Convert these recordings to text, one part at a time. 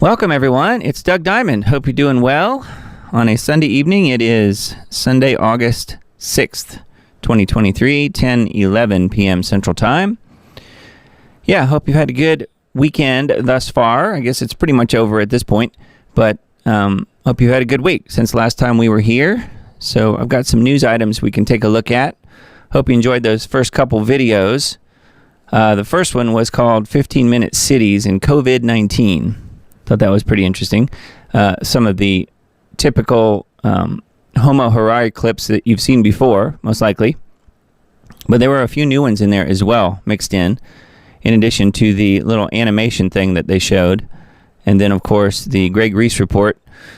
Welcome, everyone. It's Doug Diamond. Hope you're doing well. On a Sunday evening, it is Sunday, August 6th, 2023, 10:11 p.m. Central Time. Yeah, hope you've had a good weekend thus far. I guess it's pretty much over at this point, but hope you've had a good week since last time we were here. So I've got some news items we can take a look at. Hope you enjoyed those first couple videos. The first one was called 15-Minute Cities in COVID-19. Thought that was pretty interesting. Some of the typical Homo Harari clips that you've seen before, most likely. But there were a few new ones in there as well, mixed in addition to the little animation thing that they showed. And then, of course, the Greg Reese report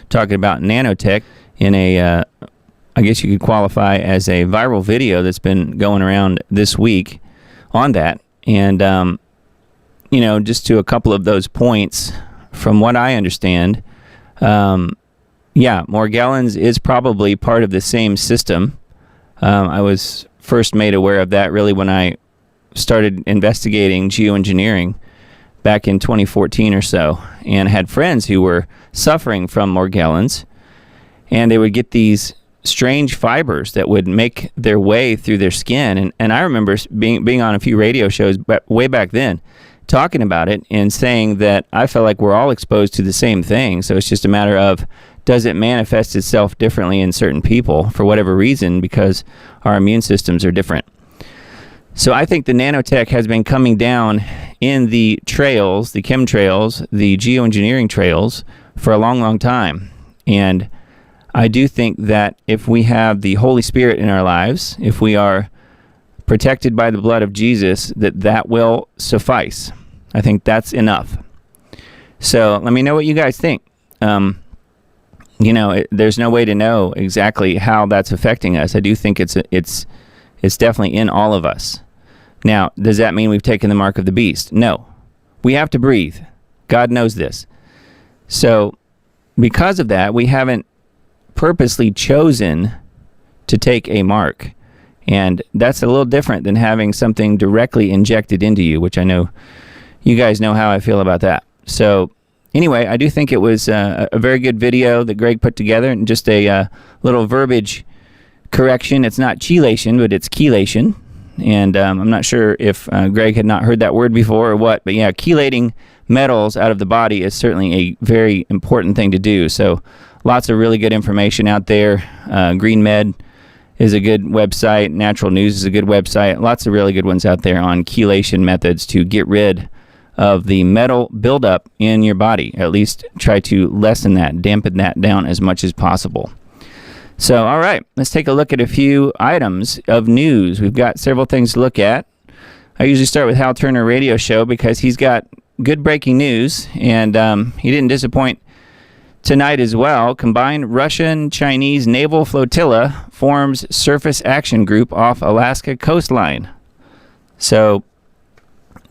talking about nanotech in a, I guess you could qualify as a viral video that's been going around this week on that. And, just to a couple of those points, from what I understand, Morgellons is probably part of the same system. I was first made aware of that really when I started investigating geoengineering back in 2014 or so, and had friends who were suffering from Morgellons, and they would get these strange fibers that would make their way through their skin. And I remember being on a few radio shows way back then, talking about it and saying that I felt like we're all exposed to the same thing. So it's just a matter of, does it manifest itself differently in certain people for whatever reason, because our immune systems are different. So I think the nanotech has been coming down in the trails, the chemtrails, the geoengineering trails for a long, long time. And I do think that if we have the Holy Spirit in our lives, if we are protected by the blood of Jesus, that will suffice. I think that's enough. So let me know what you guys think. There's no way to know exactly how that's affecting us. I do think it's definitely in all of us. Now, does that mean we've taken the mark of the beast? No. We have to breathe. God knows this. So because of that, we haven't purposely chosen to take a mark. And that's a little different than having something directly injected into you, which I know you guys know how I feel about that. So anyway, I do think it was a very good video that Greg put together, and just a little verbiage correction. It's not chelation, but it's chelation. And I'm not sure if Greg had not heard that word before or what, but yeah, chelating metals out of the body is certainly a very important thing to do. So lots of really good information out there. Green Med is a good website. Natural News is a good website. Lots of really good ones out there on chelation methods to get rid of the metal buildup in your body. At least try to lessen that, dampen that down as much as possible. So, all right, let's take a look at a few items of news. We've got several things to look at. I usually start with Hal Turner Radio Show because he's got good breaking news, and he didn't disappoint tonight as well. Combined Russian-Chinese naval flotilla forms surface action group off Alaska coastline. So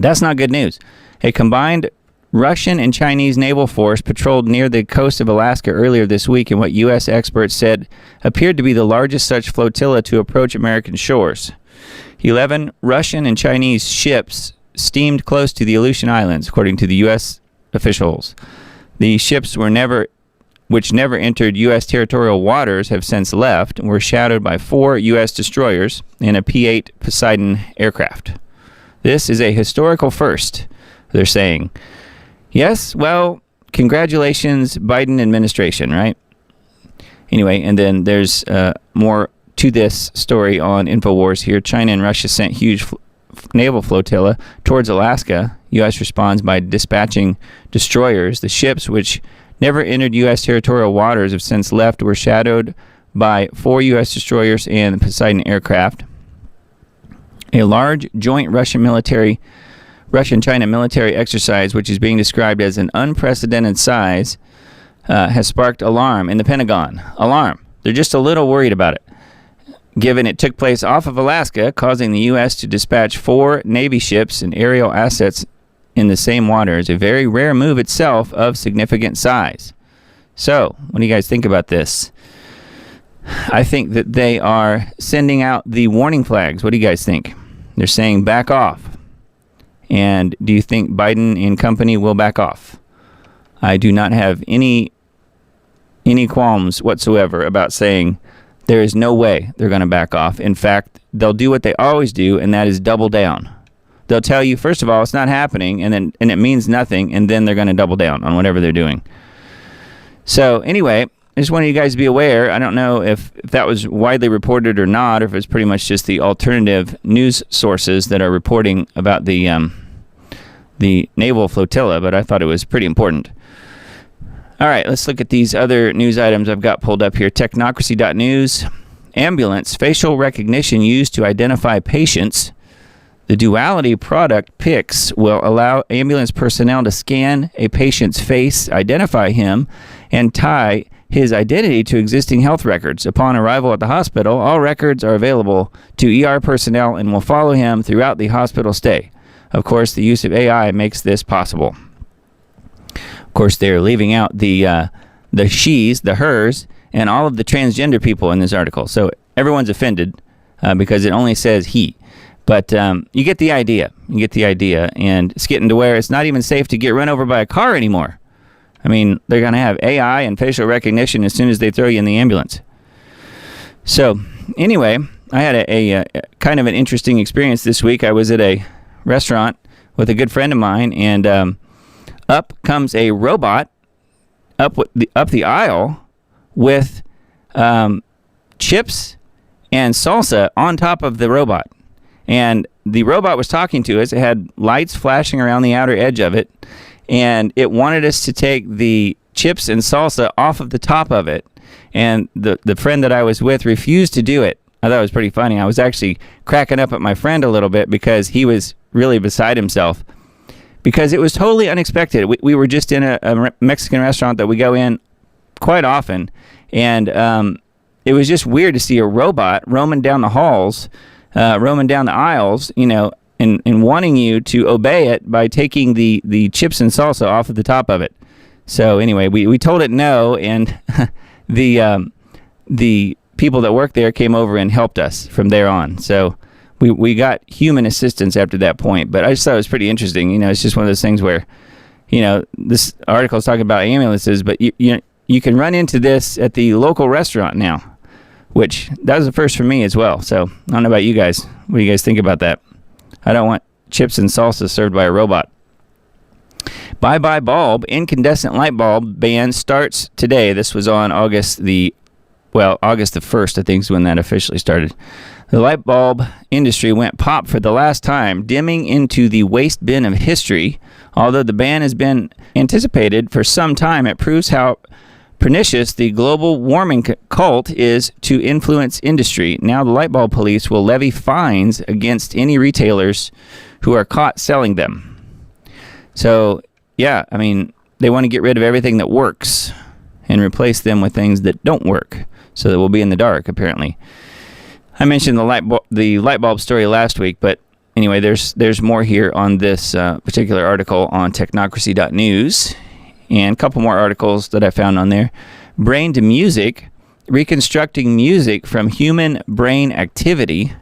that's not good news. A combined Russian and Chinese naval force patrolled near the coast of Alaska earlier this week in what U.S. experts said appeared to be the largest such flotilla to approach American shores. 11 Russian and Chinese ships steamed close to the Aleutian Islands, according to the U.S. officials. The ships which never entered U.S. territorial waters have since left and were shadowed by 4 U.S. destroyers and a P-8 Poseidon aircraft. This is a historical first, they're saying. Yes, well, congratulations, Biden administration, right? Anyway, and then there's more to this story on InfoWars here. China and Russia sent huge naval flotilla towards Alaska. U.S. responds by dispatching destroyers. The ships, which never entered U.S. territorial waters, have since left, were shadowed by 4 U.S. destroyers and the Poseidon aircraft. A large joint Russian-China military exercise, which is being described as an unprecedented size, has sparked alarm in the Pentagon. Alarm. They're just a little worried about it, given it took place off of Alaska, causing the U.S. to dispatch 4 Navy ships and aerial assets in the same waters, a very rare move itself of significant size. So, what do you guys think about this? I think that they are sending out the warning flags. What do you guys think? They're saying back off. And do you think Biden and company will back off? I do not have any qualms whatsoever about saying there is no way they're going to back off. In fact, they'll do what they always do, and that is double down. They'll tell you, first of all, it's not happening, and it means nothing, and then they're going to double down on whatever they're doing. So anyway, I just wanted you guys to be aware. I don't know if that was widely reported or not, or if it's pretty much just the alternative news sources that are reporting about the naval flotilla, but I thought it was pretty important. All right, let's look at these other news items I've got pulled up here. Technocracy.news. Ambulance facial recognition used to identify patients. The Duality product PICS will allow ambulance personnel to scan a patient's face, identify him, and tie his identity to existing health records. Upon arrival at the hospital, all records are available to ER personnel and will follow him throughout the hospital stay. Of course, the use of AI makes this possible. Of course, they're leaving out the she's, the hers, and all of the transgender people in this article. So everyone's offended because it only says he. But you get the idea. You get the idea. And it's getting to where it's not even safe to get run over by a car anymore. I mean, they're going to have AI and facial recognition as soon as they throw you in the ambulance. So anyway, I had a kind of an interesting experience this week. I was at a restaurant with a good friend of mine, and up comes a robot up the aisle with chips and salsa on top of the robot. And the robot was talking to us. It had lights flashing around the outer edge of it, and it wanted us to take the chips and salsa off of the top of it. And the friend that I was with refused to do it. I thought it was pretty funny. I was actually cracking up at my friend a little bit because he was really beside himself, because it was totally unexpected. We were just in a Mexican restaurant that we go in quite often, and it was just weird to see a robot roaming down the halls, roaming down the aisles, and wanting you to obey it by taking the chips and salsa off of the top of it. So anyway, we told it no, and the people that work there came over and helped us from there on. So we got human assistance after that point. But I just thought it was pretty interesting. It's just one of those things where, this article is talking about ambulances, but you can run into this at the local restaurant now, which that was the first for me as well. So I don't know about you guys. What do you guys think about that? I don't want chips and salsa served by a robot. Bye-bye bulb. Incandescent light bulb ban starts today. This was on August the 1st, I think, is when that officially started. The light bulb industry went pop for the last time, dimming into the waste bin of history. Although the ban has been anticipated for some time, it proves how pernicious the global warming cult is to influence industry. Now the light bulb police will levy fines against any retailers who are caught selling them. So, yeah, I mean, they want to get rid of everything that works and replace them with things that don't work, so that we'll be in the dark, apparently. I mentioned the light bulb story last week, but anyway, there's more here on this particular article on technocracy.news. And a couple more articles that I found on there. Brain to Music, reconstructing music from human brain activity.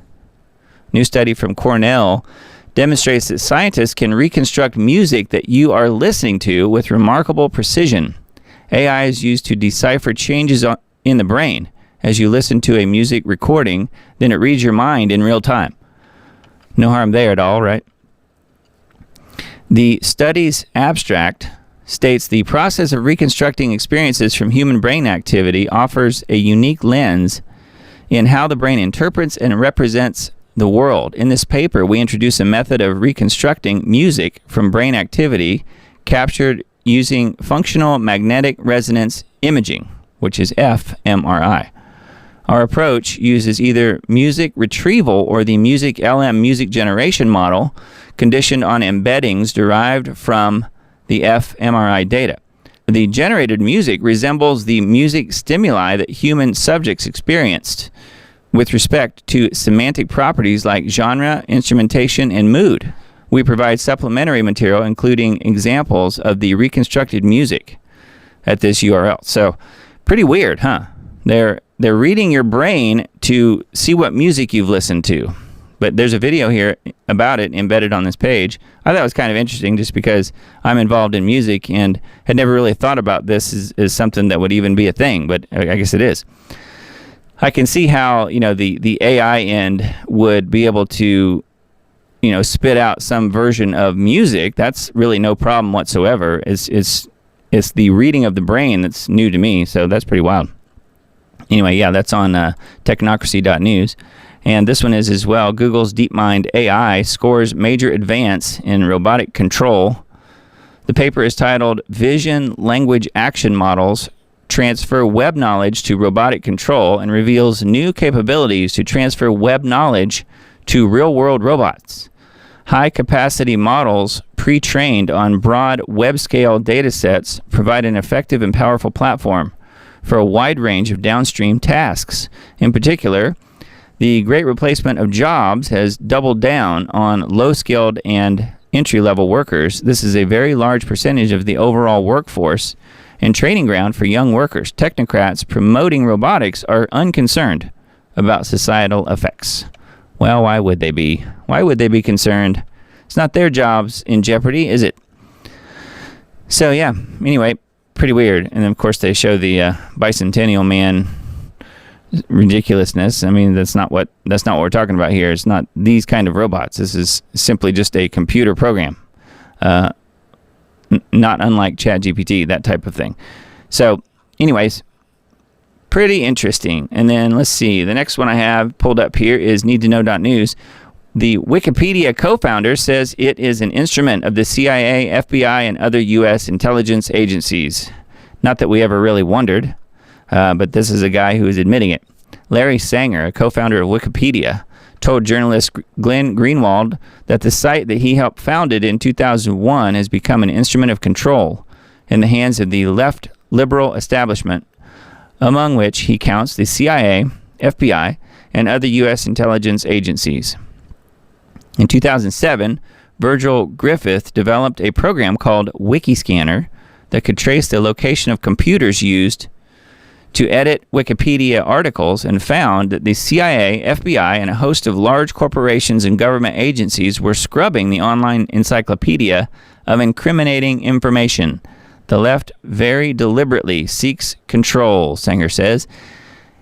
New study from Cornell demonstrates that scientists can reconstruct music that you are listening to with remarkable precision. AI is used to decipher changes in the brain. As you listen to a music recording, then it reads your mind in real time. No harm there at all, right? The study's abstract states the process of reconstructing experiences from human brain activity offers a unique lens in how the brain interprets and represents the world. In this paper, we introduce a method of reconstructing music from brain activity captured using functional magnetic resonance imaging, which is fMRI. Our approach uses either music retrieval or the music LM music generation model, conditioned on embeddings derived from the fMRI data. The generated music resembles the music stimuli that human subjects experienced with respect to semantic properties like genre, instrumentation, and mood. We provide supplementary material, including examples of the reconstructed music at this URL. So, pretty weird, huh? They're reading your brain to see what music you've listened to. But there's a video here about it embedded on this page. I thought it was kind of interesting just because I'm involved in music and had never really thought about this as something that would even be a thing, but I guess it is. I can see how, the AI end would be able to, spit out some version of music. That's really no problem whatsoever. It's the reading of the brain that's new to me, so that's pretty wild. Anyway, yeah, that's on technocracy.news. And this one is as well. Google's DeepMind AI scores major advance in robotic control. The paper is titled Vision Language Action Models Transfer Web Knowledge to Robotic Control and reveals new capabilities to transfer web knowledge to real-world robots. High-capacity models pre-trained on broad web-scale datasets provide an effective and powerful platform for a wide range of downstream tasks. In particular, the great replacement of jobs has doubled down on low-skilled and entry-level workers. This is a very large percentage of the overall workforce and training ground for young workers. Technocrats promoting robotics are unconcerned about societal effects. Well, why would they be? Why would they be concerned? It's not their jobs in jeopardy, is it? So, yeah, anyway, pretty weird. And then, of course, they show the Bicentennial Man ridiculousness. I mean, that's not what we're talking about here. It's not these kind of robots. This is simply just a computer program, not unlike ChatGPT, that type of thing. So, anyways, pretty interesting. And then let's see. The next one I have pulled up here is needtoknow.news. The Wikipedia co-founder says it is an instrument of the CIA, FBI, and other U.S. intelligence agencies. Not that we ever really wondered. But this is a guy who is admitting it. Larry Sanger, a co-founder of Wikipedia, told journalist Glenn Greenwald that the site that he helped founded in 2001 has become an instrument of control in the hands of the left liberal establishment, among which he counts the CIA, FBI, and other U.S. intelligence agencies. In 2007, Virgil Griffith developed a program called Wikiscanner that could trace the location of computers used to edit Wikipedia articles and found that the CIA, FBI, and a host of large corporations and government agencies were scrubbing the online encyclopedia of incriminating information. The left very deliberately seeks control, Sanger says.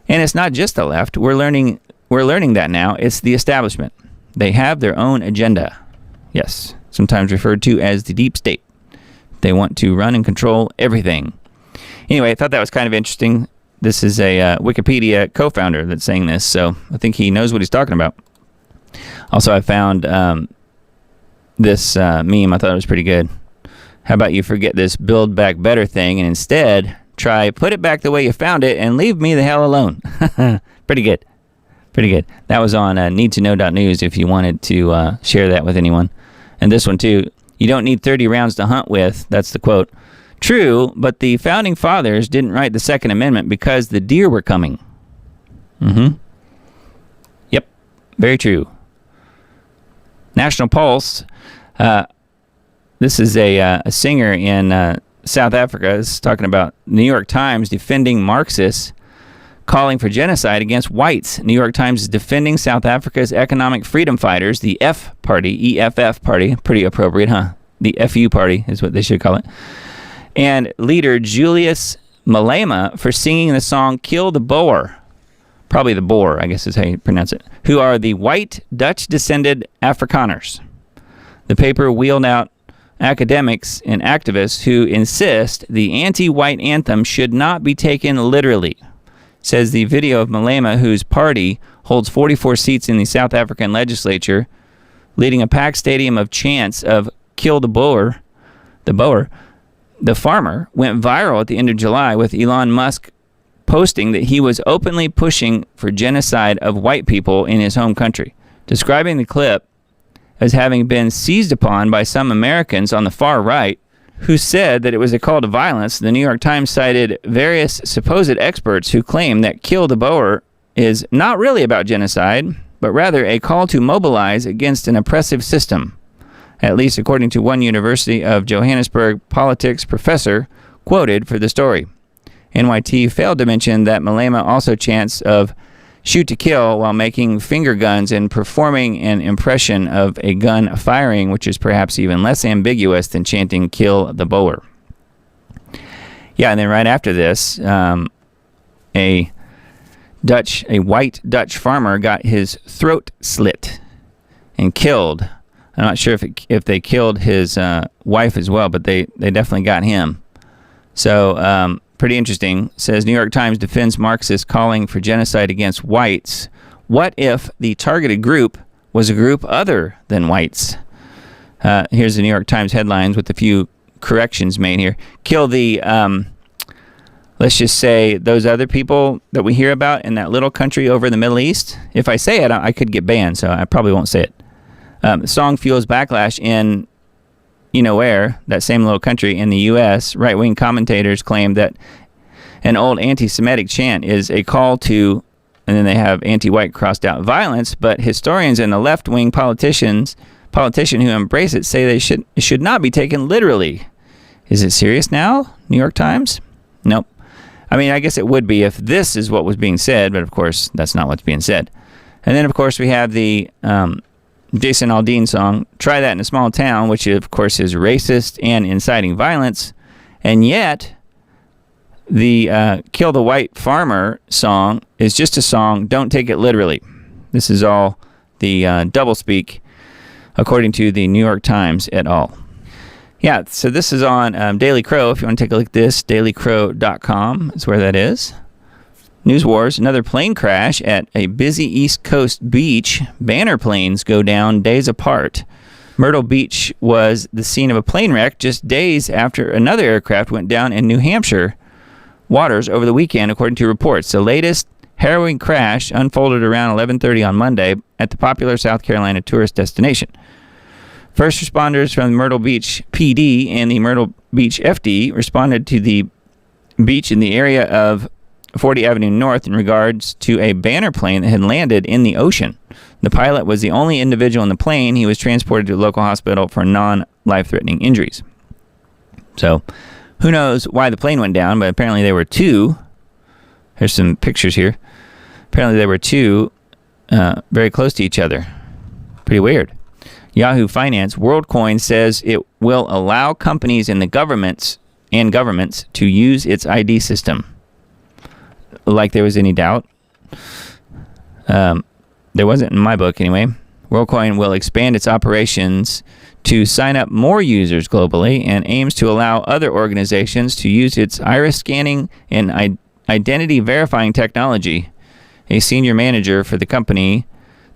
And it's not just the left. We're learning that now. It's the establishment. They have their own agenda. Yes, sometimes referred to as the deep state. They want to run and control everything. Anyway, I thought that was kind of interesting. This is a Wikipedia co-founder that's saying this, so I think he knows what he's talking about. Also, I found this meme. I thought it was pretty good. How about you forget this Build Back Better thing and instead try put it back the way you found it and leave me the hell alone. Pretty good. Pretty good. That was on needtoknow.news if you wanted to share that with anyone. And this one, too. You don't need 30 rounds to hunt with. That's the quote. True, but the Founding Fathers didn't write the Second Amendment because the deer were coming. Yep, very true. National Pulse. This is a singer in South Africa. This is talking about New York Times defending Marxists calling for genocide against whites. New York Times is defending South Africa's economic freedom fighters, the F Party, EFF Party. Pretty appropriate, huh? The FU Party is what they should call it. And leader Julius Malema for singing the song Kill the Boer. Probably the Boer, I guess is how you pronounce it. Who are the white Dutch-descended Afrikaners. The paper wheeled out academics and activists who insist the anti-white anthem should not be taken literally. Says the video of Malema, whose party holds 44 seats in the South African legislature, leading a packed stadium of chants of Kill the Boer. The farmer went viral at the end of July with Elon Musk posting that he was openly pushing for genocide of white people in his home country, describing the clip as having been seized upon by some Americans on the far right who said that it was a call to violence. The New York Times cited various supposed experts who claim that Kill the Boer is not really about genocide, but rather a call to mobilize against an oppressive system. At least according to one University of Johannesburg politics professor quoted for the story. NYT failed to mention that Malema also chants of shoot to kill while making finger guns and performing an impression of a gun firing, which is perhaps even less ambiguous than chanting "kill the bowler." Yeah, and then right after this, a white Dutch farmer got his throat slit and killed. I'm not sure if they killed his wife as well, but they definitely got him. So pretty interesting. Says New York Times defends Marxists calling for genocide against whites. What if the targeted group was a group other than whites? Here's the New York Times headlines with a few corrections made here. Kill the, let's just say, those other people that we hear about in that little country over in the Middle East. If I say it, I could get banned, so I probably won't say it. The song fuels backlash in, you know where, that same little country in the U.S. Right-wing commentators claim that an old anti-Semitic chant is a call to, and then they have anti-white crossed out, violence, but historians and the left-wing politician who embrace it say it should not be taken literally. Is it serious now, New York Times? Nope. I mean, I guess it would be if this is what was being said, but of course, that's not what's being said. And then, of course, we have the Jason Aldean song, Try That in a Small Town, which, of course, is racist and inciting violence. And yet, the Kill the White Farmer song is just a song. Don't take it literally. This is all the doublespeak, according to the New York Times et al. Yeah, so this is on Daily Crow. If you want to take a look at this, dailycrow.com is where that is. News Wars, another plane crash at a busy East Coast beach. Banner planes go down days apart. Myrtle Beach was the scene of a plane wreck just days after another aircraft went down in New Hampshire waters over the weekend, according to reports. The latest harrowing crash unfolded around 11:30 on Monday at the popular South Carolina tourist destination. First responders from the Myrtle Beach PD and the Myrtle Beach FD responded to the beach in the area of 40 Avenue North in regards to a banner plane that had landed in the ocean. The pilot was the only individual in the plane. He was transported to a local hospital for non-life-threatening injuries. So, who knows why the plane went down, but apparently there were two. There's some pictures here. Apparently there were two very close to each other. Pretty weird. Yahoo Finance, WorldCoin says it will allow companies and governments to use its ID system. Like there was any doubt. There wasn't in my book anyway. WorldCoin will expand its operations to sign up more users globally and aims to allow other organizations to use its iris scanning and identity verifying technology. A senior manager for the company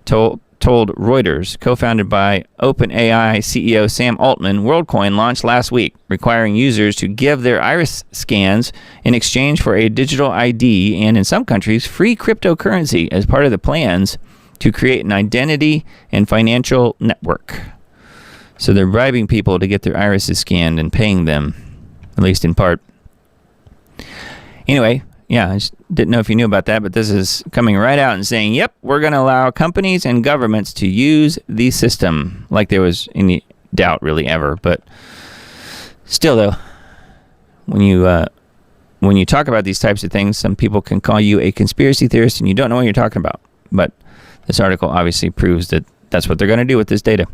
told Reuters, co-founded by OpenAI CEO Sam Altman. WorldCoin launched last week, requiring users to give their iris scans in exchange for a digital ID and, in some countries, free cryptocurrency as part of the plans to create an identity and financial network. So they're bribing people to get their irises scanned and paying them, at least in part. Anyway, yeah, I just didn't know if you knew about that, but this is coming right out and saying, yep, we're going to allow companies and governments to use the system, like there was any doubt really ever. But still, though, when you talk about these types of things, some people can call you a conspiracy theorist and you don't know what you're talking about. But this article obviously proves that that's what they're going to do with this data.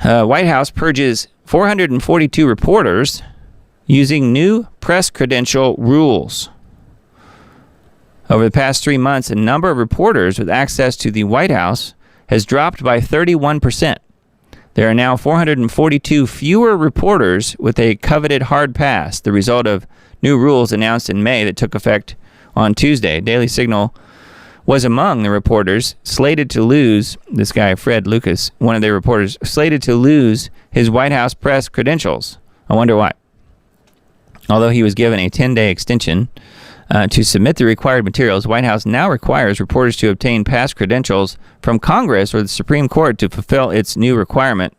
White House purges 442 reporters using new press credential rules. Over the past 3 months, the number of reporters with access to the White House has dropped by 31%. There are now 442 fewer reporters with a coveted hard pass, the result of new rules announced in May that took effect on Tuesday. Daily Signal was among the reporters slated to lose, this guy Fred Lucas, one of their reporters, slated to lose his White House press credentials. I wonder why. Although he was given a 10-day extension to submit the required materials, White House now requires reporters to obtain past credentials from Congress or the Supreme Court to fulfill its new requirement.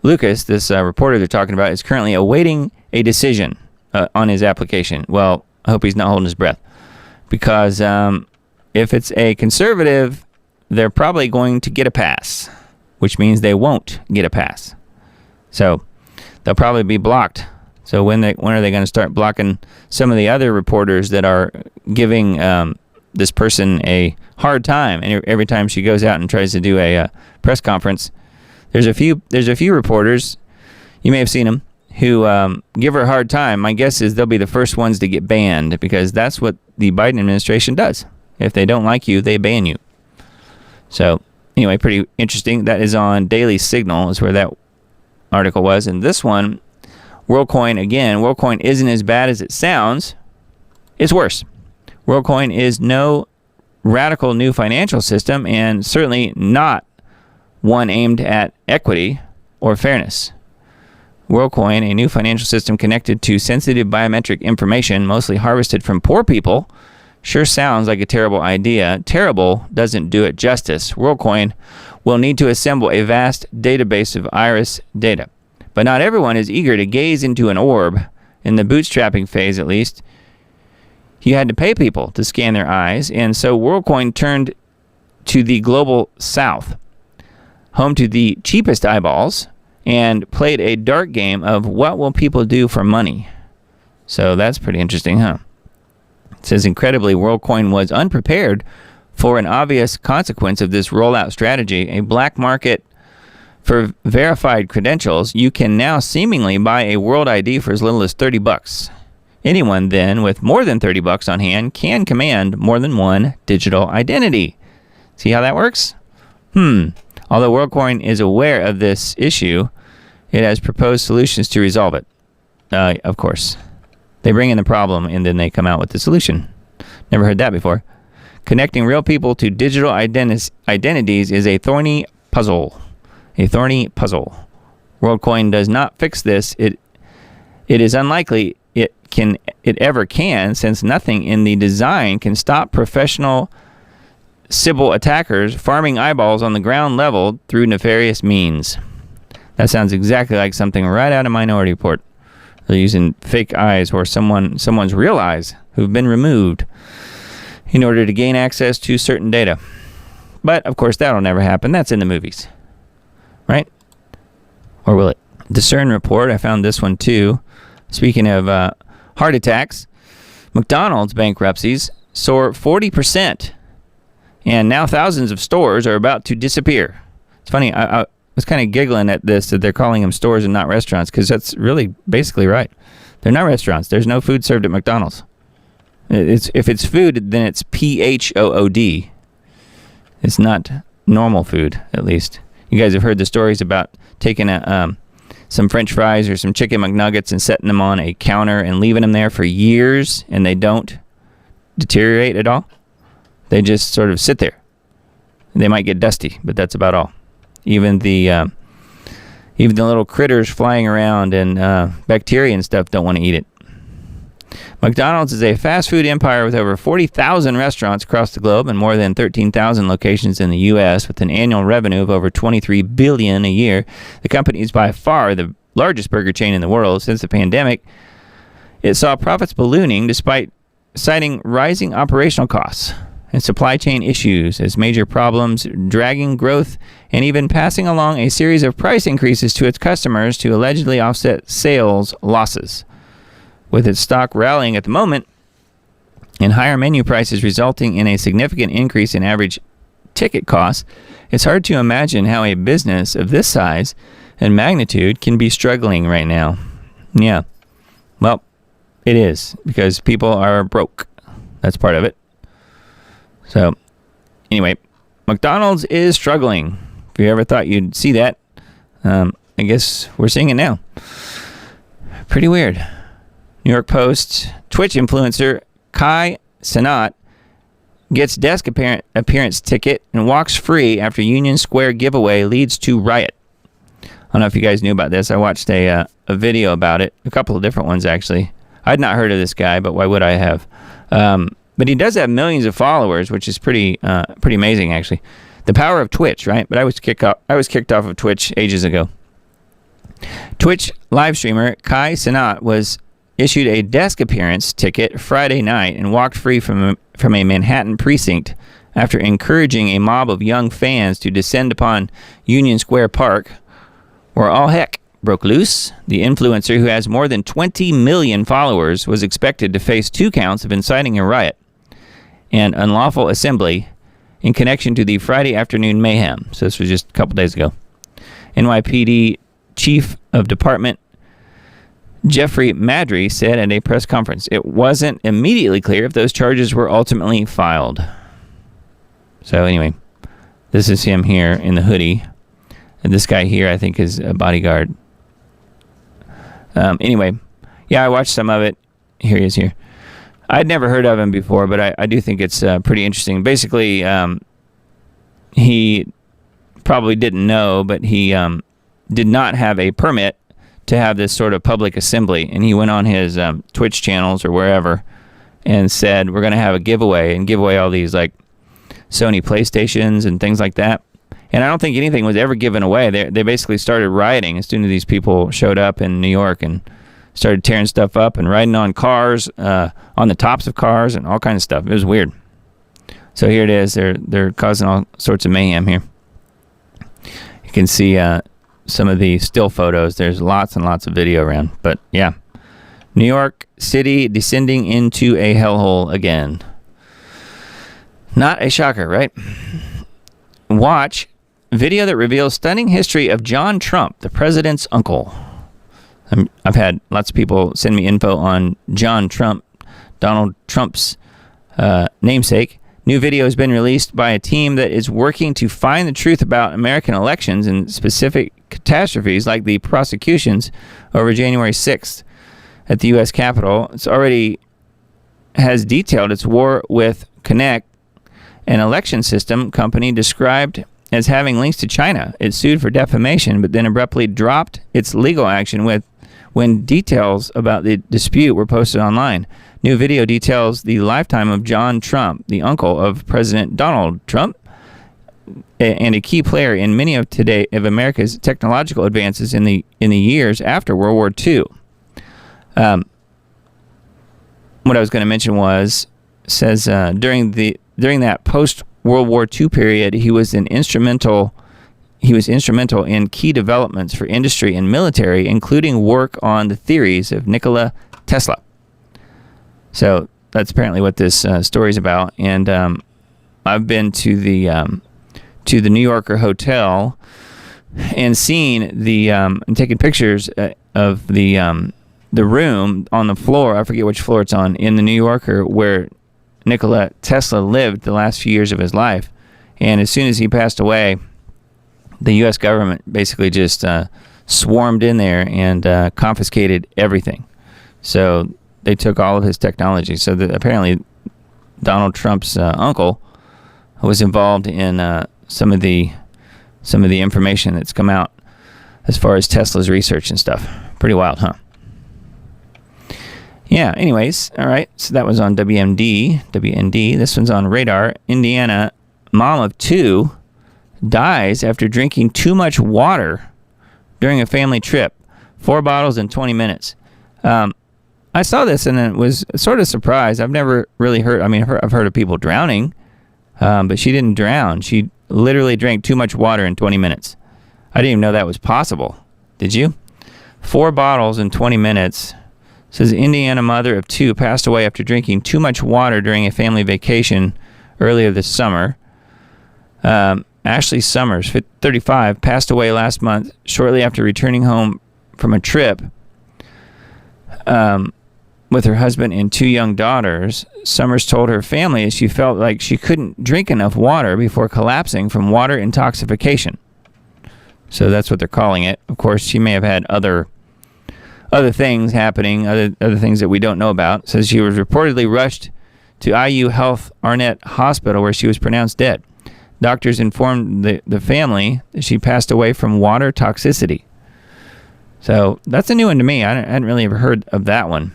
Lucas, this reporter they're talking about, is currently awaiting a decision on his application. Well, I hope he's not holding his breath, because if it's a conservative, they're probably going to get a pass, which means they won't get a pass. So they'll probably be blocked. So when are they going to start blocking some of the other reporters that are giving this person a hard time, and every time she goes out and tries to do a press conference, there's a few reporters, you may have seen them, who give her a hard time. My guess is they'll be the first ones to get banned, because that's what the Biden administration does. If they don't like you, they ban you. So anyway, pretty interesting. That is on Daily Signal is where that article was. And this one, WorldCoin, again, WorldCoin isn't as bad as it sounds. It's worse. WorldCoin is no radical new financial system, and certainly not one aimed at equity or fairness. WorldCoin, a new financial system connected to sensitive biometric information, mostly harvested from poor people, sure sounds like a terrible idea. Terrible doesn't do it justice. WorldCoin will need to assemble a vast database of iris data. But not everyone is eager to gaze into an orb. In the bootstrapping phase, at least, you had to pay people to scan their eyes, and so WorldCoin turned to the global south, home to the cheapest eyeballs, and played a dark game of what will people do for money. So that's pretty interesting, huh? It says, incredibly, WorldCoin was unprepared for an obvious consequence of this rollout strategy, a black market for verified credentials. You can now seemingly buy a World ID for as little as $30. Anyone then with more than $30 on hand can command more than one digital identity. See how that works? Although WorldCoin is aware of this issue, it has proposed solutions to resolve it. Of course. They bring in the problem and then they come out with the solution. Never heard that before. Connecting real people to digital identities is a thorny puzzle. A thorny puzzle. WorldCoin does not fix this. It is unlikely it ever can, since nothing in the design can stop professional Sybil attackers farming eyeballs on the ground level through nefarious means. That sounds exactly like something right out of Minority Report. They're using fake eyes or someone's real eyes who've been removed in order to gain access to certain data. But, of course, that'll never happen. That's in the movies. Right? Or will it? Discern Report, I found this one too. Speaking of heart attacks, McDonald's bankruptcies soar 40%. And now thousands of stores are about to disappear. It's funny, I was kind of giggling at this, that they're calling them stores and not restaurants, because that's really basically right. They're not restaurants. There's no food served at McDonald's. If it's food, then it's PHOOD. It's not normal food, at least. You guys have heard the stories about taking some French fries or some chicken McNuggets and setting them on a counter and leaving them there for years, and they don't deteriorate at all. They just sort of sit there. They might get dusty, but that's about all. Even the little critters flying around and bacteria and stuff don't want to eat it. McDonald's is a fast food empire with over 40,000 restaurants across the globe and more than 13,000 locations in the U.S. with an annual revenue of over $23 billion a year. The company is by far the largest burger chain in the world. Since the pandemic, it saw profits ballooning despite citing rising operational costs and supply chain issues as major problems, dragging growth, and even passing along a series of price increases to its customers to allegedly offset sales losses. With its stock rallying at the moment and higher menu prices resulting in a significant increase in average ticket costs, it's hard to imagine how a business of this size and magnitude can be struggling right now. Yeah, well, it is, because people are broke. That's part of it. So, anyway, McDonald's is struggling. If you ever thought you'd see that, I guess we're seeing it now. Pretty weird. New York Post, Twitch influencer Kai Cenat gets desk appearance ticket and walks free after Union Square giveaway leads to riot. I don't know if you guys knew about this. I watched a video about it, a couple of different ones actually. I'd not heard of this guy, but why would I have? But he does have millions of followers, which is pretty amazing actually. The power of Twitch, right? But I was kicked off of Twitch ages ago. Twitch live streamer Kai Cenat was issued a desk appearance ticket Friday night and walked free from a Manhattan precinct after encouraging a mob of young fans to descend upon Union Square Park, where all heck broke loose. The influencer, who has more than 20 million followers, was expected to face 2 counts of inciting a riot and unlawful assembly in connection to the Friday afternoon mayhem. So this was just a couple days ago. NYPD Chief of Department Jeffrey Madry said at a press conference it wasn't immediately clear if those charges were ultimately filed. So anyway, this is him here in the hoodie. And this guy here, I think, is a bodyguard. Anyway, yeah, I watched some of it. Here he is here. I'd never heard of him before, but I do think it's pretty interesting. Basically, he probably didn't know, but he did not have a permit to have this sort of public assembly. And he went on his Twitch channels or wherever and said, we're going to have a giveaway and give away all these like Sony PlayStations and things like that. And I don't think anything was ever given away. They basically started rioting as soon as these people showed up in New York and started tearing stuff up and riding on cars, on the tops of cars and all kinds of stuff. It was weird. So here it is. They're causing all sorts of mayhem here. You can see some of the still photos. There's lots and lots of video around. But yeah, New York City descending into a hellhole again. Not a shocker, right? Watch video that reveals stunning history of John Trump, the president's uncle. I've had lots of people send me info on John Trump, Donald Trump's namesake. New video has been released by a team that is working to find the truth about American elections and specific catastrophes like the prosecutions over January 6th at the U.S. Capitol. It's already has detailed its war with Connect, an election system company described as having links to China. It sued for defamation, but then abruptly dropped its legal action when details about the dispute were posted online. New video details the lifetime of John Trump, the uncle of President Donald Trump, and a key player in many of America's technological advances in the years after World War II. What I was going to mention says during that post-World War II period, he was instrumental in key developments for industry and military, including work on the theories of Nikola Tesla. So that's apparently what this story is about. And I've been to the New Yorker hotel and seen and taken pictures of the room on the floor. I forget which floor it's on in the New Yorker where Nikola Tesla lived the last few years of his life. And as soon as he passed away, the U.S. government basically just swarmed in there and confiscated everything. So they took all of his technology. So apparently Donald Trump's uncle was involved in some of the information that's come out as far as Tesla's research and stuff. Pretty wild, huh? Yeah, anyways, all right. So that was on WND. This one's on Radar. Indiana, mom of two dies after drinking too much water during a family trip. 4 bottles in 20 minutes. I saw this and it was sort of surprised. I've never really heard, I've heard of people drowning, but she didn't drown. She literally drank too much water in 20 minutes. I didn't even know that was possible. Did you? 4 bottles in 20 minutes. Says Indiana mother of 2 passed away after drinking too much water during a family vacation earlier this summer. Ashley Summers, 35, passed away last month shortly after returning home from a trip with her husband and 2 young daughters. Summers told her family she felt like she couldn't drink enough water before collapsing from water intoxication. So that's what they're calling it. Of course, she may have had other things happening, other things that we don't know about. Says she was reportedly rushed to IU Health Arnett Hospital where she was pronounced dead. Doctors informed the family that she passed away from water toxicity. So that's a new one to me. I hadn't really ever heard of that one.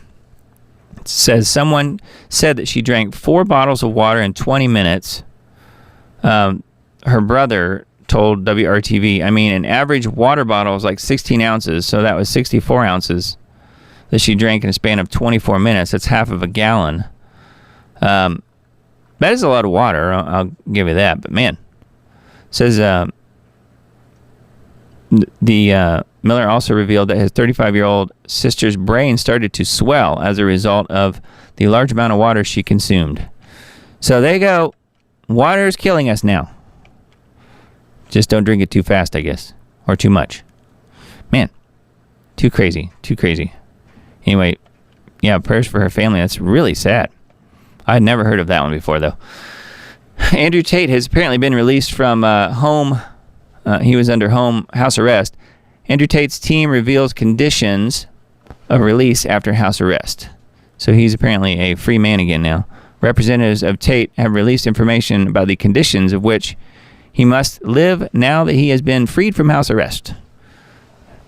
It says someone said that she drank 4 bottles of water in 20 minutes. Her brother told WRTV, an average water bottle is like 16 ounces, so that was 64 ounces that she drank in a span of 24 minutes. That's half of a gallon. That is a lot of water, I'll give you that, but man. Says Miller also revealed that his 35-year-old sister's brain started to swell as a result of the large amount of water she consumed. So there you go. Water's killing us now. Just don't drink it too fast, I guess. Or too much. Man, too crazy. Anyway, yeah, prayers for her family. That's really sad. I'd never heard of that one before, though. Andrew Tate has apparently been released from home. He was under house arrest. Andrew Tate's team reveals conditions of release after house arrest. So he's apparently a free man again now. Representatives of Tate have released information about the conditions of which he must live now that he has been freed from house arrest.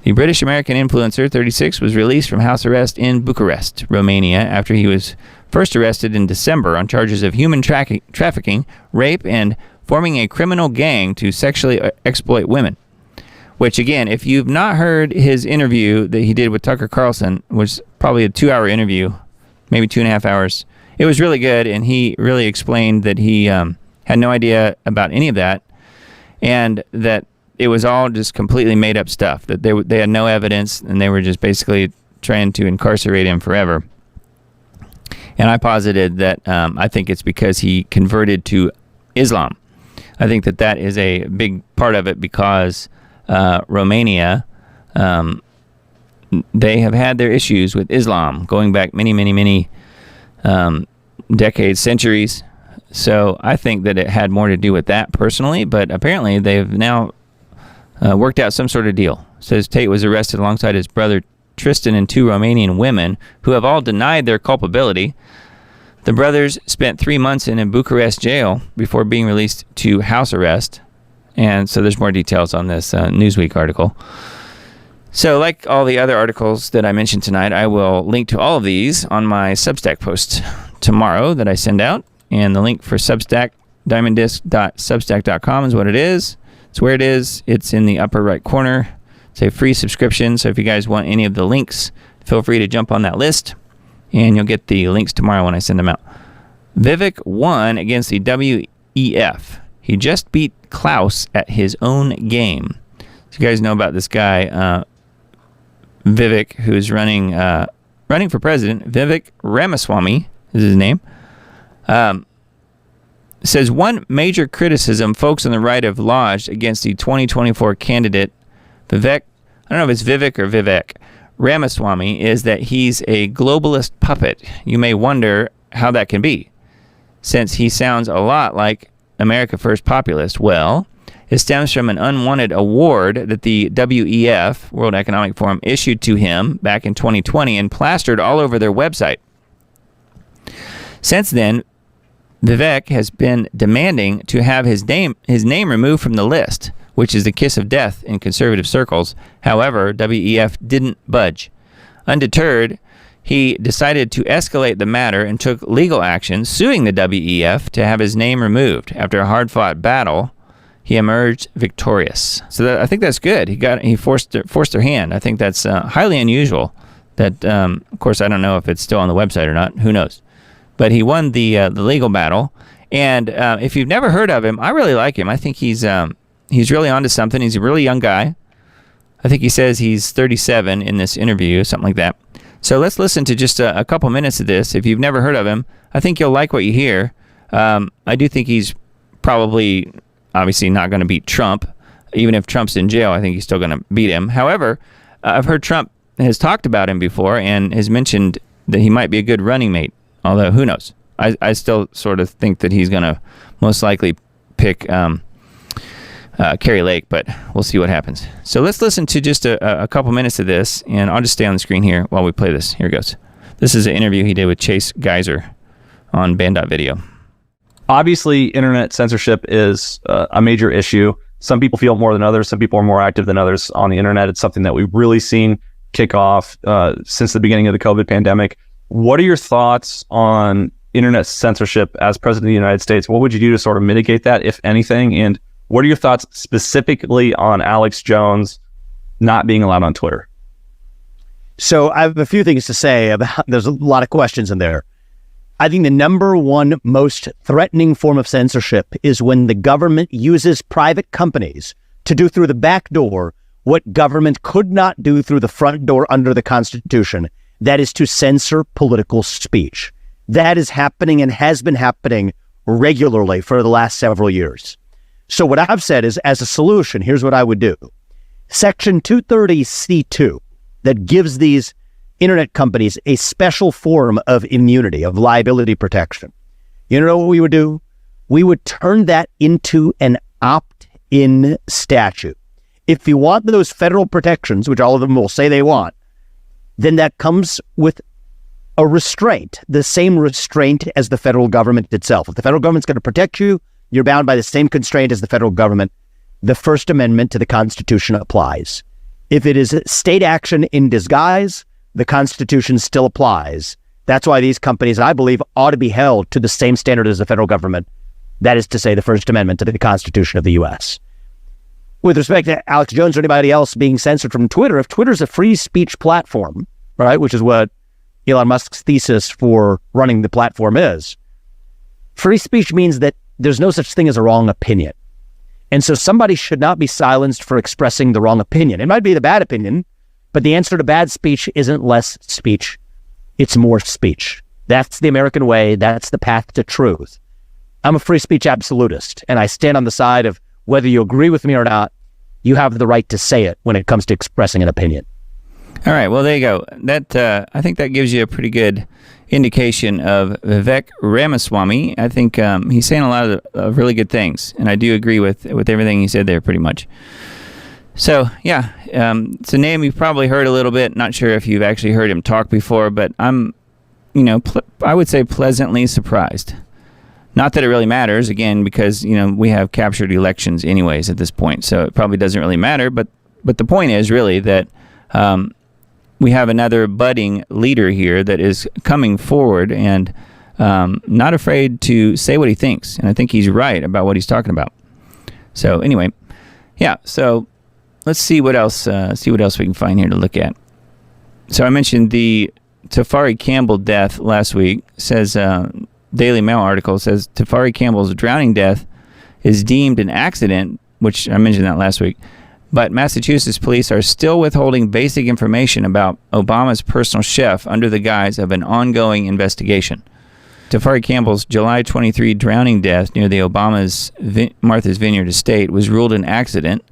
The British-American influencer, 36, was released from house arrest in Bucharest, Romania, after he was first arrested in December on charges of human trafficking, rape, and forming a criminal gang to sexually exploit women. Which, again, if you've not heard his interview that he did with Tucker Carlson, was probably a 2-hour interview, maybe 2.5 hours. It was really good, and he really explained that he had no idea about any of that, and that it was all just completely made up stuff, that they had no evidence, and they were just basically trying to incarcerate him forever. And I posited that I think it's because he converted to Islam. I think that is a big part of it, because Romania, they have had their issues with Islam going back many decades, centuries. So I think that it had more to do with that personally, but apparently they've now worked out some sort of deal. It says Tate was arrested alongside his brother Tristan and 2 Romanian women who have all denied their culpability. The brothers spent 3 months in a Bucharest jail before being released to house arrest. And so there's more details on this Newsweek article. So like all the other articles that I mentioned tonight, I will link to all of these on my Substack post tomorrow that I send out. And the link for Substack, diamonddisc.substack.com is what it is. It's where it is. It's in the upper right corner. It's a free subscription. So if you guys want any of the links, feel free to jump on that list. And you'll get the links tomorrow when I send them out. Vivek won against the WEF. He just beat Klaus at his own game. So you guys know about this guy, Vivek, who's running for president. Vivek Ramaswamy is his name. Says one major criticism folks on the right have lodged against the 2024 candidate, Vivek, I don't know if it's Vivek or Vivek Ramaswamy, is that he's a globalist puppet. You may wonder how that can be, since he sounds a lot like America First populist. Well, it stems from an unwanted award that the WEF, World Economic Forum, issued to him back in 2020 and plastered all over their website. Since then, Vivek has been demanding to have his name removed from the list, which is the kiss of death in conservative circles. However, WEF didn't budge. Undeterred, he decided to escalate the matter and took legal action, suing the WEF to have his name removed. After a hard-fought battle, he emerged victorious. So I think that's good. He forced their hand. I think that's highly unusual. That, of course, I don't know if it's still on the website or not. Who knows? But he won the legal battle. And if you've never heard of him, I really like him. I think he's really onto something. He's a really young guy. I think he says he's 37 in this interview, something like that. So let's listen to just a couple minutes of this. If you've never heard of him, I think you'll like what you hear. I do think he's probably, obviously, not going to beat Trump. Even if Trump's in jail, I think he's still going to beat him. However, I've heard Trump has talked about him before and has mentioned that he might be a good running mate. Although, who knows? I still sort of think that he's going to most likely pick Kerry Lake, but we'll see what happens. So let's listen to just a couple minutes of this, and I'll just stay on the screen here while we play this. Here it goes. This is an interview he did with Chase Geiser on Band.video. Obviously, internet censorship is a major issue. Some people feel more than others. Some people are more active than others on the internet. It's something that we've really seen kick off since the beginning of the COVID pandemic. What are your thoughts on internet censorship as President of the United States? What would you do to sort of mitigate that, if anything? And what are your thoughts specifically on Alex Jones not being allowed on Twitter? So I have a few things to say about, there's a lot of questions in there. I think the number one most threatening form of censorship is when the government uses private companies to do through the back door what government could not do through the front door under the Constitution. That is to censor political speech. That is happening and has been happening regularly for the last several years. So what I've said is, as a solution, here's what I would do. Section 230C2 that gives these internet companies a special form of immunity, of liability protection. You know what we would do? We would turn that into an opt-in statute. If you want those federal protections, which all of them will say they want, then that comes with a restraint, the same restraint as the federal government itself. If the federal government's going to protect you, you're bound by the same constraint as the federal government. The First Amendment to the Constitution applies. If it is state action in disguise, the Constitution still applies. That's why these companies, I believe, ought to be held to the same standard as the federal government. That is to say, the First Amendment to the Constitution of the U.S. With respect to Alex Jones or anybody else being censored from Twitter, if Twitter's a free speech platform, right, which is what Elon Musk's thesis for running the platform is, free speech means that there's no such thing as a wrong opinion. And so somebody should not be silenced for expressing the wrong opinion. It might be the bad opinion, but the answer to bad speech isn't less speech. It's more speech. That's the American way. That's the path to truth. I'm a free speech absolutist, and I stand on the side of whether you agree with me or not, you have the right to say it when it comes to expressing an opinion. All right. Well, there you go. That I think that gives you a pretty good indication of Vivek Ramaswamy. I think he's saying a lot of really good things, and I do agree with everything he said there pretty much. So, yeah, it's a name you've probably heard a little bit. Not sure if you've actually heard him talk before, but I'm, I would say pleasantly surprised. Not that it really matters, again, because, we have captured elections anyways at this point, so it probably doesn't really matter. But the point is really that we have another budding leader here that is coming forward and not afraid to say what he thinks. And I think he's right about what he's talking about. So anyway, yeah, so let's see what else we can find here to look at. So I mentioned the Tafari Campbell death last week. Says Daily Mail article says Tafari Campbell's drowning death is deemed an accident, which I mentioned that last week. But Massachusetts police are still withholding basic information about Obama's personal chef under the guise of an ongoing investigation. Tafari Campbell's July 23 drowning death near the Obama's Martha's Vineyard estate was ruled an accident,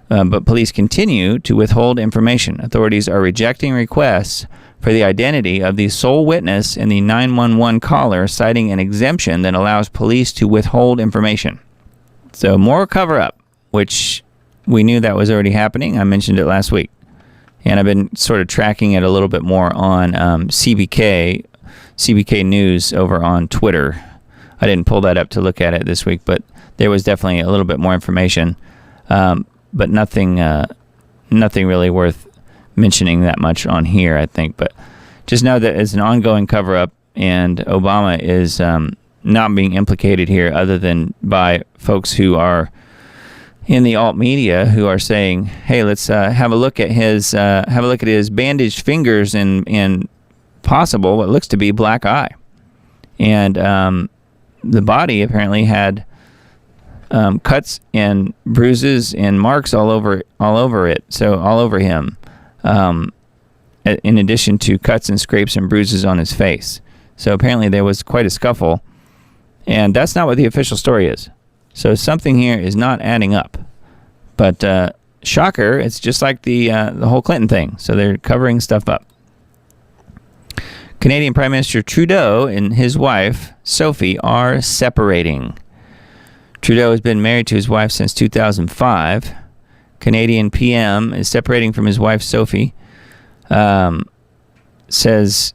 but police continue to withhold information. Authorities are rejecting requests for the identity of the sole witness in the 911 caller, citing an exemption that allows police to withhold information. So more cover-up, which we knew that was already happening. I mentioned it last week. And I've been sort of tracking it a little bit more on CBK News over on Twitter. I didn't pull that up to look at it this week, but there was definitely a little bit more information. But nothing really worth mentioning that much on here, I think. But just know that it's an ongoing cover-up, and Obama is not being implicated here other than by folks who are in the alt media who are saying, "Hey, let's have a look at his bandaged fingers and possible what looks to be black eye," and the body apparently had cuts and bruises and marks all over it, so all over him. In addition to cuts and scrapes and bruises on his face, so apparently there was quite a scuffle, and that's not what the official story is. So something here is not adding up. But shocker, it's just like the whole Clinton thing. So they're covering stuff up. Canadian Prime Minister Trudeau and his wife, Sophie, are separating. Trudeau has been married to his wife since 2005. Canadian PM is separating from his wife, Sophie. Says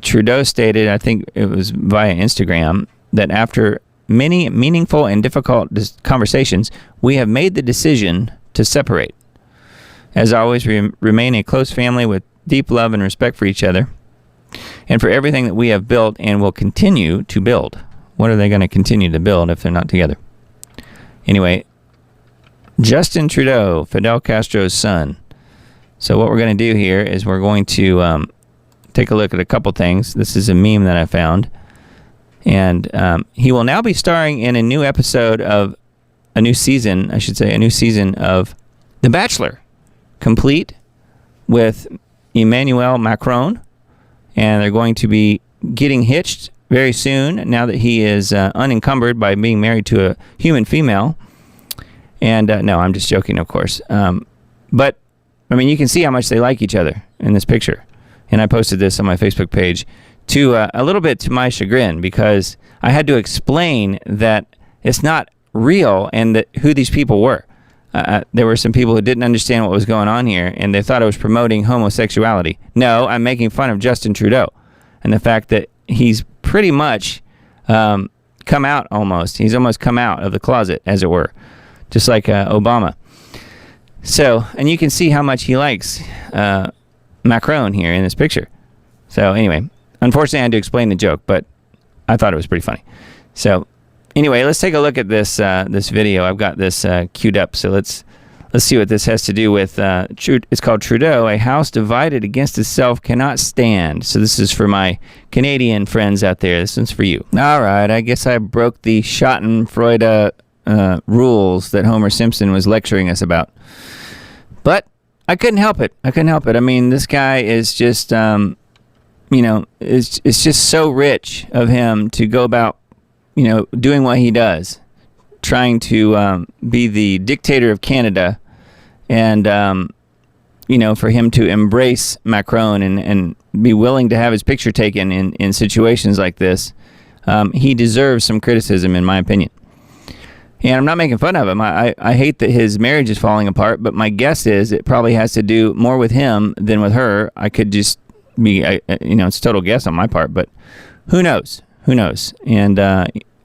Trudeau stated, I think it was via Instagram, that after many meaningful and difficult conversations, we have made the decision to separate. As always, we remain a close family with deep love and respect for each other and for everything that we have built and will continue to build. What are they going to continue to build if they're not together? Anyway, Justin Trudeau, Fidel Castro's son. So what we're going to do here is we're going to take a look at a couple things. This is a meme that I found. And he will now be starring in a new episode of a new season of The Bachelor, complete with Emmanuel Macron. And they're going to be getting hitched very soon, now that he is unencumbered by being married to a human female. And no, I'm just joking, of course. But, I mean, you can see how much they like each other in this picture. And I posted this on my Facebook page to a little bit to my chagrin, because I had to explain that it's not real and that who these people were. There were some people who didn't understand what was going on here, and they thought I was promoting homosexuality. No, I'm making fun of Justin Trudeau and the fact that he's pretty much come out almost. He's almost come out of the closet, as it were, just like Obama. So, and you can see how much he likes Macron here in this picture. So anyway, unfortunately I had to explain the joke, but I thought it was pretty funny. So anyway, let's take a look at this this video. I've got this queued up, so let's see what this has to do with. It's called Trudeau, a house divided against itself cannot stand. So this is for my Canadian friends out there. This one's for you. All right, I guess I broke the Schadenfreude rules that Homer Simpson was lecturing us about. But I couldn't help it. I mean, this guy is just, it's just so rich of him to go about, doing what he does, trying to be the dictator of Canada, and, for him to embrace Macron and be willing to have his picture taken in situations like this. He deserves some criticism, in my opinion. And I'm not making fun of him. I hate that his marriage is falling apart, but my guess is it probably has to do more with him than with her. I could just be, it's a total guess on my part, but who knows? Who knows? And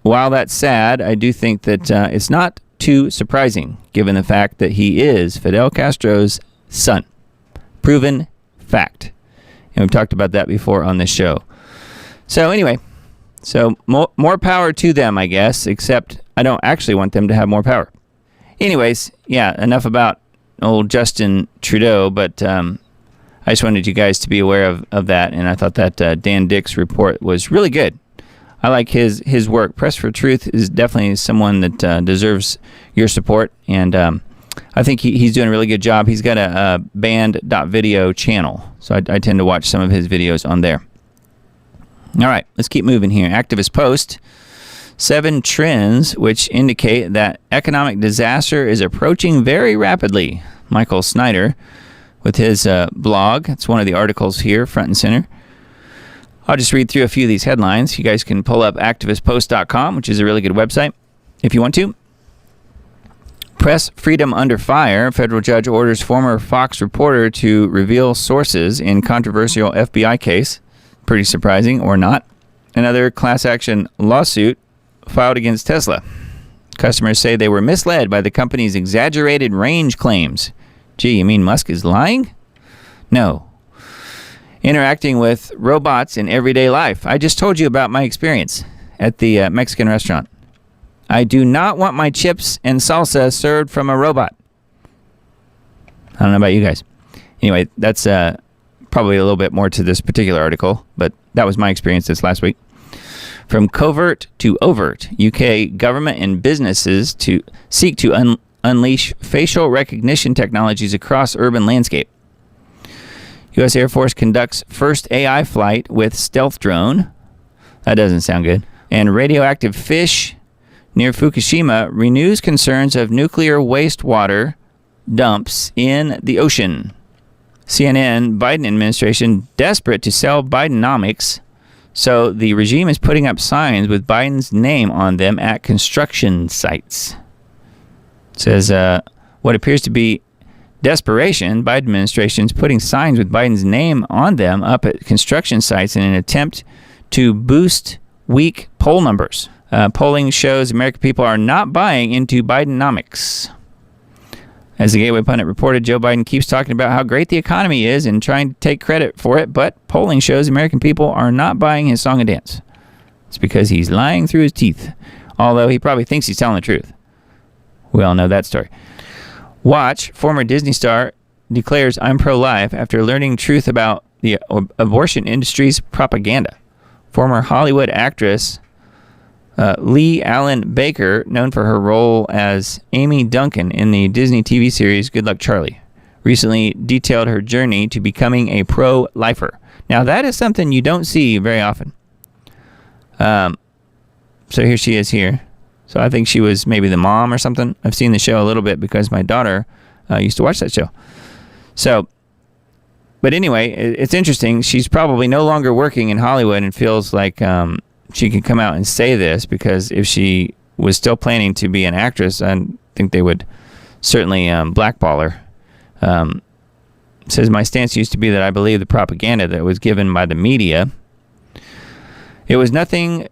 while that's sad, I do think that it's not too surprising, given the fact that he is Fidel Castro's son. Proven fact. And we've talked about that before on this show. So anyway, more power to them, I guess, except I don't actually want them to have more power. Anyways, yeah, enough about old Justin Trudeau, but I just wanted you guys to be aware of that, and I thought that Dan Dick's report was really good. I like his work. Press for Truth is definitely someone that deserves your support, and I think he's doing a really good job. He's got a band.video channel, so I tend to watch some of his videos on there. All right, let's keep moving here. Activist post, 7 trends which indicate that economic disaster is approaching very rapidly. Michael Snyder with his blog. It's one of the articles here, front and center. I'll just read through a few of these headlines. You guys can pull up activistpost.com, which is a really good website, if you want to. Press freedom under fire. Federal judge orders former Fox reporter to reveal sources in controversial FBI case. Pretty surprising, or not. Another class action lawsuit filed against Tesla. Customers say they were misled by the company's exaggerated range claims. Gee, you mean Musk is lying? No. Interacting with robots in everyday life. I just told you about my experience at the Mexican restaurant. I do not want my chips and salsa served from a robot. I don't know about you guys. Anyway, that's probably a little bit more to this particular article, but that was my experience this last week. From covert to overt, UK government and businesses to seek to unleash facial recognition technologies across urban landscape. U.S. Air Force conducts first AI flight with stealth drone. That doesn't sound good. And radioactive fish near Fukushima renews concerns of nuclear wastewater dumps in the ocean. CNN, Biden administration desperate to sell Bidenomics, so the regime is putting up signs with Biden's name on them at construction sites. It says what appears to be desperation, Biden administration is putting signs with Biden's name on them up at construction sites in an attempt to boost weak poll numbers. Polling shows American people are not buying into Bidenomics. As the Gateway Pundit reported, Joe Biden keeps talking about how great the economy is and trying to take credit for it, but polling shows American people are not buying his song and dance. It's because he's lying through his teeth, although he probably thinks he's telling the truth. We all know that story. Watch, former Disney star declares I'm pro-life after learning truth about the abortion industry's propaganda. Former Hollywood actress Lee Allen Baker, known for her role as Amy Duncan in the Disney TV series Good Luck Charlie, recently detailed her journey to becoming a pro-lifer. Now, that is something you don't see very often. So here she is here. So I think she was maybe the mom or something. I've seen the show a little bit because my daughter used to watch that show. So, but anyway, it's interesting. She's probably no longer working in Hollywood and feels like she can come out and say this, because if she was still planning to be an actress, I think they would certainly blackball her. Says, my stance used to be that I believe the propaganda that was given by the media. It was nothing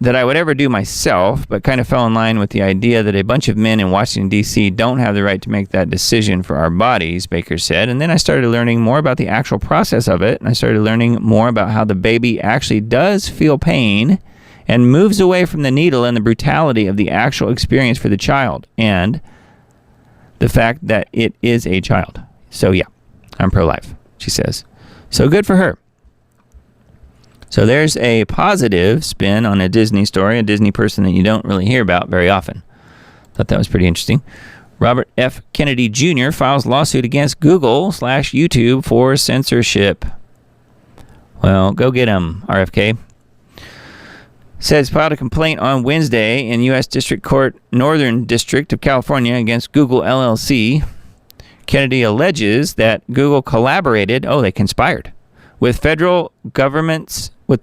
that I would ever do myself, but kind of fell in line with the idea that a bunch of men in Washington, D.C. don't have the right to make that decision for our bodies, Baker said. And then I started learning more about the actual process of it, and I started learning more about how the baby actually does feel pain and moves away from the needle and the brutality of the actual experience for the child, and the fact that it is a child. So yeah, I'm pro-life, she says. So good for her. So there's a positive spin on a Disney story, a Disney person that you don't really hear about very often. Thought that was pretty interesting. Robert F. Kennedy Jr. files lawsuit against Google/YouTube for censorship. Well, go get him, RFK. Says filed a complaint on Wednesday in U.S. District Court, Northern District of California against Google LLC. Kennedy alleges that Google collaborated, they conspired, with the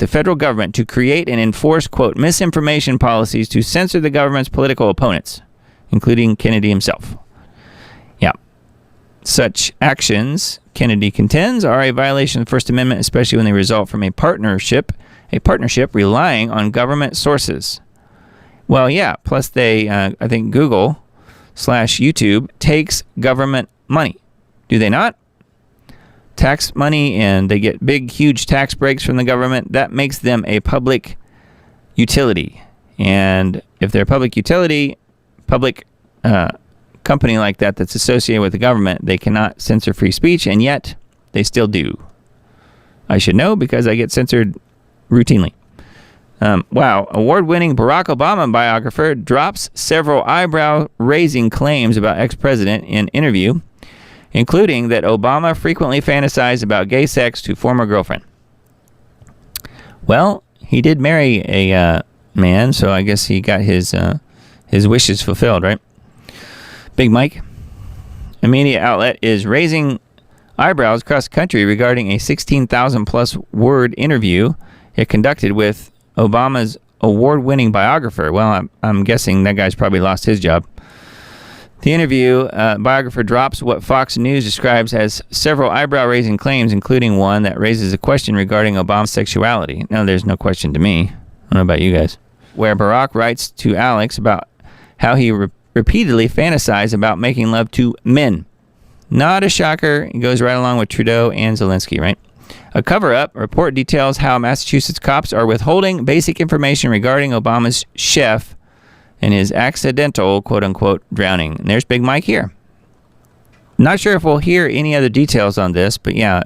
federal government to create and enforce, quote, misinformation policies to censor the government's political opponents, including Kennedy himself. Yeah. Such actions, Kennedy contends, are a violation of the First Amendment, especially when they result from a partnership relying on government sources. Well, yeah, plus they, I think Google/YouTube takes government money. Do they not? Tax money, and they get big, huge tax breaks from the government. That makes them a public utility. And if they're a public utility, public company like that that's associated with the government, they cannot censor free speech, and yet they still do. I should know because I get censored routinely. Wow. Award-winning Barack Obama biographer drops several eyebrow-raising claims about ex-president in interview, including that Obama frequently fantasized about gay sex to former girlfriend. Well, he did marry a man, so I guess he got his wishes fulfilled, right? Big Mike. A media outlet is raising eyebrows across the country regarding a 16,000-plus word interview it conducted with Obama's award-winning biographer. Well, I'm guessing that guy's probably lost his job. The interview, biographer drops what Fox News describes as several eyebrow-raising claims, including one that raises a question regarding Obama's sexuality. Now, there's no question to me. I don't know about you guys. Where Barack writes to Alex about how he repeatedly fantasized about making love to men. Not a shocker. It goes right along with Trudeau and Zelensky, right? A cover-up report details how Massachusetts cops are withholding basic information regarding Obama's chef and his accidental, quote-unquote, drowning. And there's Big Mike here. Not sure if we'll hear any other details on this, but yeah,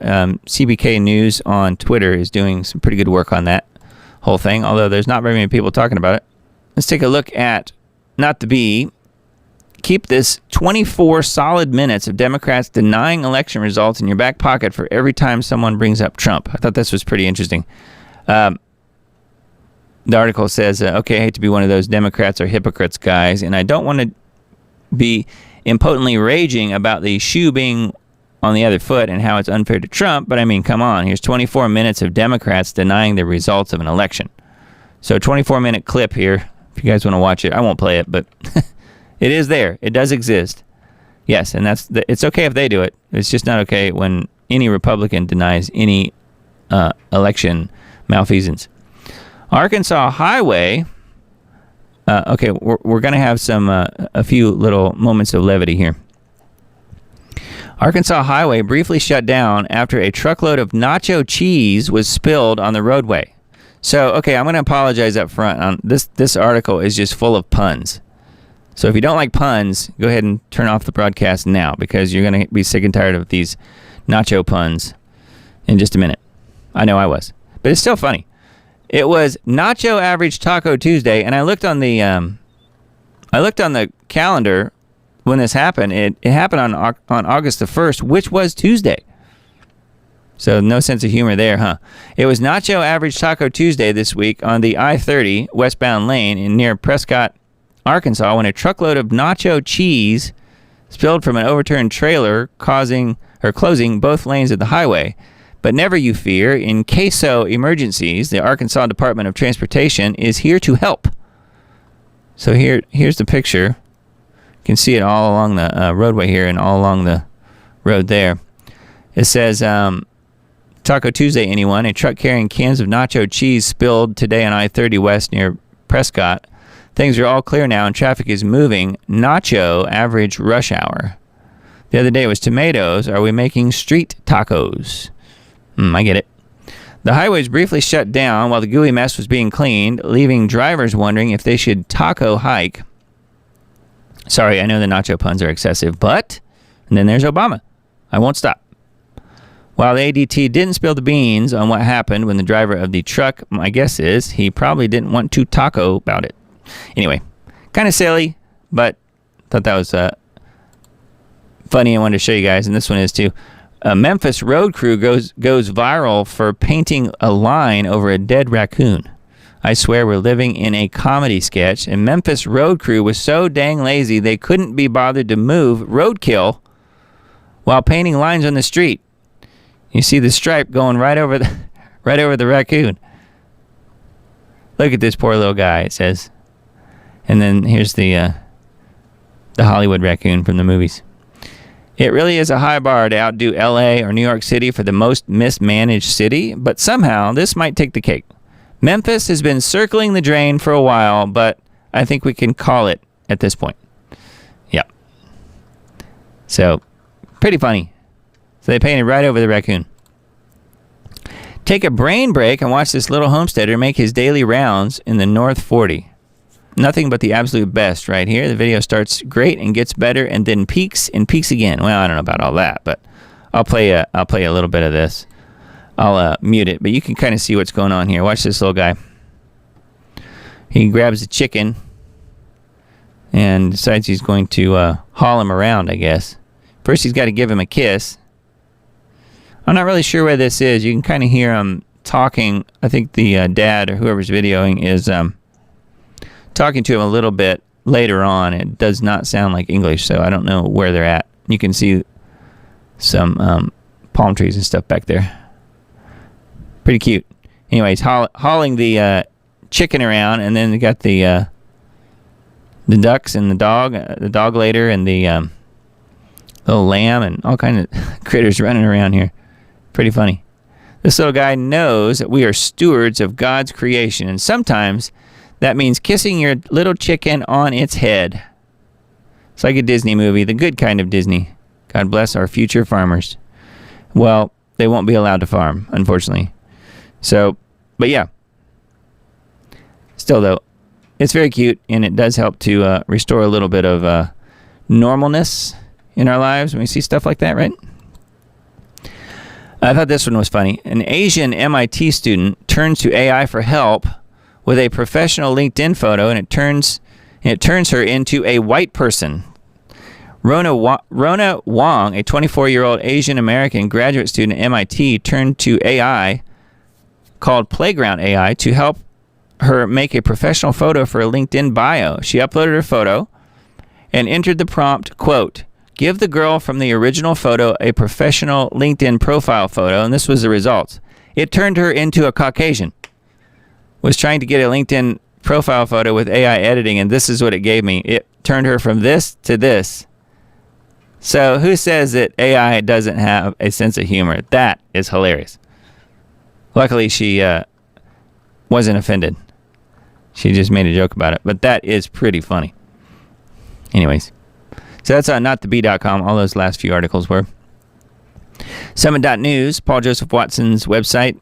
CBK News on Twitter is doing some pretty good work on that whole thing, although there's not very many people talking about it. Let's take a look at Not the Bee. Keep this 24 solid minutes of Democrats denying election results in your back pocket for every time someone brings up Trump. I thought this was pretty interesting. The article says, I hate to be one of those Democrats are hypocrites guys, and I don't want to be impotently raging about the shoe being on the other foot and how it's unfair to Trump, but I mean, come on. Here's 24 minutes of Democrats denying the results of an election. So a 24-minute clip here, if you guys want to watch it. I won't play it, but it is there. It does exist. Yes, and it's okay if they do it. It's just not okay when any Republican denies any election malfeasance. Arkansas Highway. We're going to have a few little moments of levity here. Arkansas Highway briefly shut down after a truckload of nacho cheese was spilled on the roadway. So, I'm going to apologize up front. This article is just full of puns. So if you don't like puns, go ahead and turn off the broadcast now, because you're going to be sick and tired of these nacho puns in just a minute. I know I was, but it's still funny. It was Nacho Average Taco Tuesday, and I looked on the calendar when this happened. It happened on August the 1st, which was Tuesday. So no sense of humor there, huh? It was Nacho Average Taco Tuesday this week on the I-30 westbound lane near Prescott, Arkansas, when a truckload of nacho cheese spilled from an overturned trailer, closing both lanes of the highway. But never you fear, in queso emergencies, the Arkansas Department of Transportation is here to help. So here's the picture. You can see it all along the roadway here and all along the road there. It says, Taco Tuesday, anyone? A truck carrying cans of nacho cheese spilled today on I-30 West near Prescott. Things are all clear now and traffic is moving. Nacho average rush hour. The other day it was tomatoes. Are we making street tacos? I get it. The highway was briefly shut down while the gooey mess was being cleaned, leaving drivers wondering if they should taco hike. Sorry, I know the nacho puns are excessive, but... And then there's Obama. I won't stop. While the ADT didn't spill the beans on what happened when the driver of the truck, my guess is, he probably didn't want to taco about it. Anyway, kind of silly, but thought that was funny. I wanted to show you guys, and this one is too. A Memphis road crew goes viral for painting a line over a dead raccoon. I swear we're living in a comedy sketch. And Memphis road crew was so dang lazy they couldn't be bothered to move roadkill while painting lines on the street. You see the stripe going right over the raccoon. Look at this poor little guy, it says. And then here's the Hollywood raccoon from the movies. It really is a high bar to outdo LA or New York City for the most mismanaged city, but somehow this might take the cake. Memphis has been circling the drain for a while, but I think we can call it at this point. Yeah. So, pretty funny. So they painted right over the raccoon. Take a brain break and watch this little homesteader make his daily rounds in the North 40. Nothing but the absolute best right here. The video starts great and gets better and then peaks and peaks again. Well, I don't know about all that, but I'll play a little bit of this. I'll mute it, but you can kind of see what's going on here. Watch this little guy. He grabs a chicken and decides he's going to haul him around, I guess. First, he's got to give him a kiss. I'm not really sure where this is. You can kind of hear him talking. I think the dad or whoever's videoing is talking to him a little bit later on. It does not sound like English, so I don't know where they're at. You can see some palm trees and stuff back there. Pretty cute. Anyways, hauling the chicken around, and then they got the ducks and the dog later, and the little lamb, and all kind of critters running around here. Pretty funny. This little guy knows that we are stewards of God's creation, and sometimes that means kissing your little chicken on its head. It's like a Disney movie, the good kind of Disney. God bless our future farmers. Well, they won't be allowed to farm, unfortunately. So, but yeah. Still, though, it's very cute, and it does help to restore a little bit of normalness in our lives when we see stuff like that, right? I thought this one was funny. An Asian MIT student turns to AI for help with a professional LinkedIn photo, and it turns her into a white person. Rona Wong, a 24-year-old Asian American graduate student at MIT, turned to AI called Playground AI to help her make a professional photo for a LinkedIn bio. She uploaded her photo and entered the prompt, quote, "Give the girl from the original photo a professional LinkedIn profile photo," and this was the results. It turned her into a Caucasian. Was trying to get a LinkedIn profile photo with AI editing, and this is what it gave me. It turned her from this to this. So who says that AI doesn't have a sense of humor? That is hilarious. Luckily, she wasn't offended. She just made a joke about it, but that is pretty funny. Anyways, so that's on notthebee.com. All those last few articles were. Summit.news, Paul Joseph Watson's website.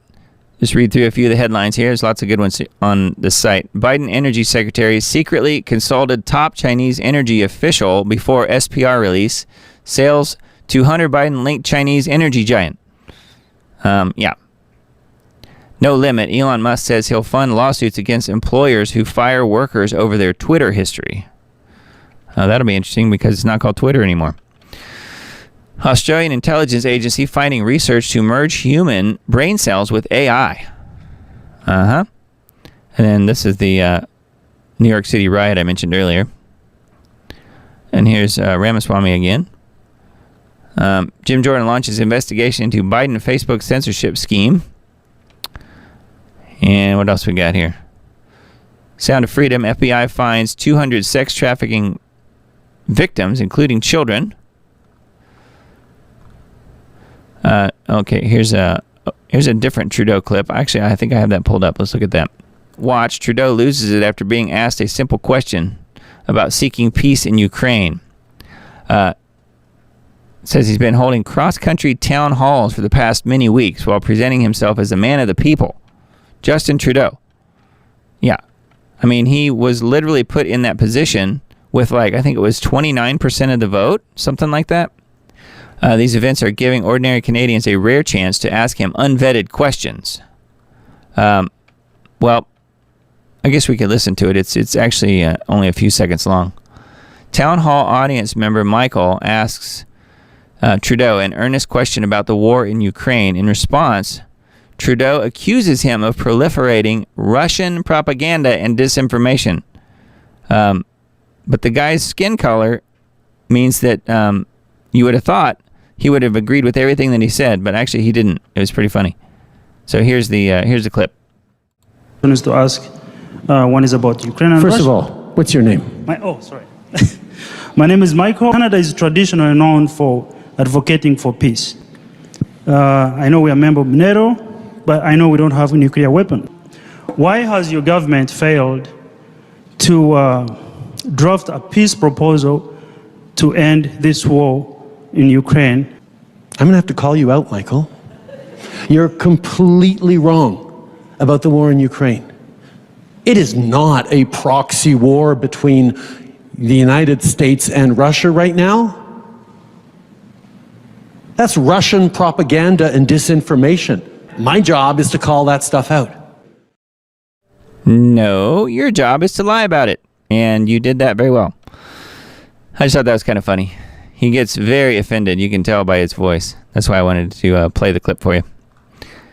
Just read through a few of the headlines here. There's lots of good ones on the site. Biden Energy Secretary secretly consulted top Chinese energy official before SPR release. Sales to Hunter Biden-linked Chinese energy giant. Yeah. No limit. Elon Musk says he'll fund lawsuits against employers who fire workers over their Twitter history. That'll be interesting because it's not called Twitter anymore. Australian intelligence agency finding research to merge human brain cells with AI. And then this is the New York City riot I mentioned earlier. And here's Ramaswamy again. Jim Jordan launches investigation into Biden Facebook censorship scheme. And what else we got here? Sound of Freedom. FBI finds 200 sex trafficking victims, including children. Okay, here's a different Trudeau clip. Actually, I think I have that pulled up. Let's look at that. Watch. Trudeau loses it after being asked a simple question about seeking peace in Ukraine. Says he's been holding cross-country town halls for the past many weeks while presenting himself as a man of the people. Justin Trudeau. Yeah. I mean, he was literally put in that position with, like, I think it was 29% of the vote, something like that. These events are giving ordinary Canadians a rare chance to ask him unvetted questions. Well, I guess we could listen to it. It's actually only a few seconds long. Town hall audience member Michael asks Trudeau an earnest question about the war in Ukraine. In response, Trudeau accuses him of proliferating Russian propaganda and disinformation. But the guy's skin color means that you would have thought he would have agreed with everything that he said, but actually he didn't. It was pretty funny. So here's the clip. Is to ask. One is about Ukraine and First Russia. of all, what's your name? Sorry. My name is Michael. Canada is traditionally known for advocating for peace. I know we are a member of NATO, but I know we don't have a nuclear weapon. Why has your government failed to draft a peace proposal to end this war in Ukraine? I'm going to have to call you out, Michael. You're completely wrong about the war in Ukraine. It is not a proxy war between the United States and Russia right now. That's Russian propaganda and disinformation. My job is to call that stuff out. No, your job is to lie about it. And you did that very well. I just thought that was kind of funny. He gets very offended. You can tell by his voice. That's why I wanted to play the clip for you.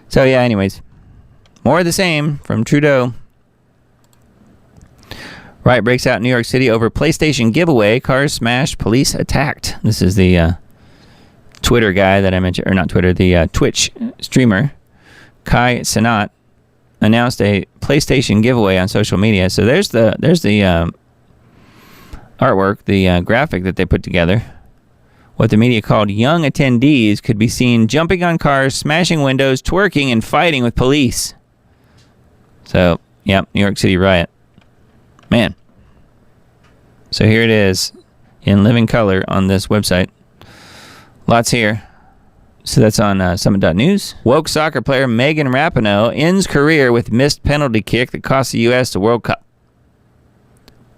So yeah, anyways. More of the same from Trudeau. Riot breaks out in New York City over PlayStation giveaway. Cars smashed, police attacked. This is the Twitter guy that I mentioned, or not Twitter, the Twitch streamer, Kai Cenat, announced a PlayStation giveaway on social media. So there's the artwork, the graphic that they put together. What the media called young attendees could be seen jumping on cars, smashing windows, twerking, and fighting with police. So, yeah, New York City riot. Man. So here it is in living color on this website. Lots here. So that's on summit.news. Woke soccer player Megan Rapinoe ends career with missed penalty kick that cost the U.S. the World Cup.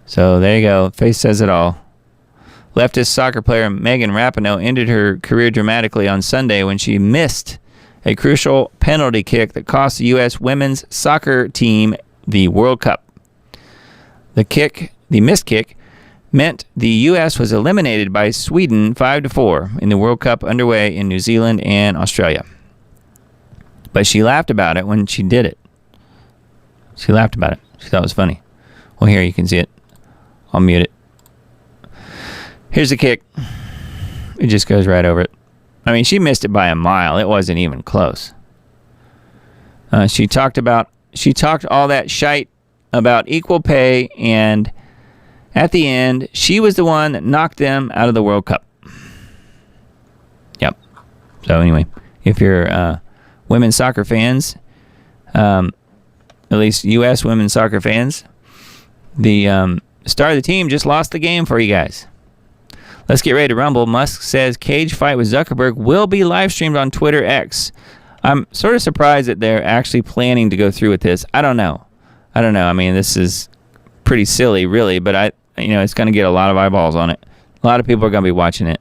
So there you go. Face says it all. Leftist soccer player Megan Rapinoe ended her career dramatically on Sunday when she missed a crucial penalty kick that cost the U.S. women's soccer team the World Cup. The missed kick, meant the U.S. was eliminated by Sweden 5-4 in the World Cup underway in New Zealand and Australia. But she laughed about it when she did it. She laughed about it. She thought it was funny. Well, here you can see it. I'll mute it. Here's the kick. It just goes right over it. I mean, she missed it by a mile. It wasn't even close. She talked all that shite about equal pay, and at the end, she was the one that knocked them out of the World Cup. Yep. So anyway, if you're women's soccer fans, at least U.S. women's soccer fans, the star of the team just lost the game for you guys. Let's get ready to rumble. Musk says cage fight with Zuckerberg will be live streamed on Twitter X. I'm sort of surprised that they're actually planning to go through with this. I don't know. I mean, this is pretty silly, really, but it's going to get a lot of eyeballs on it. A lot of people are going to be watching it.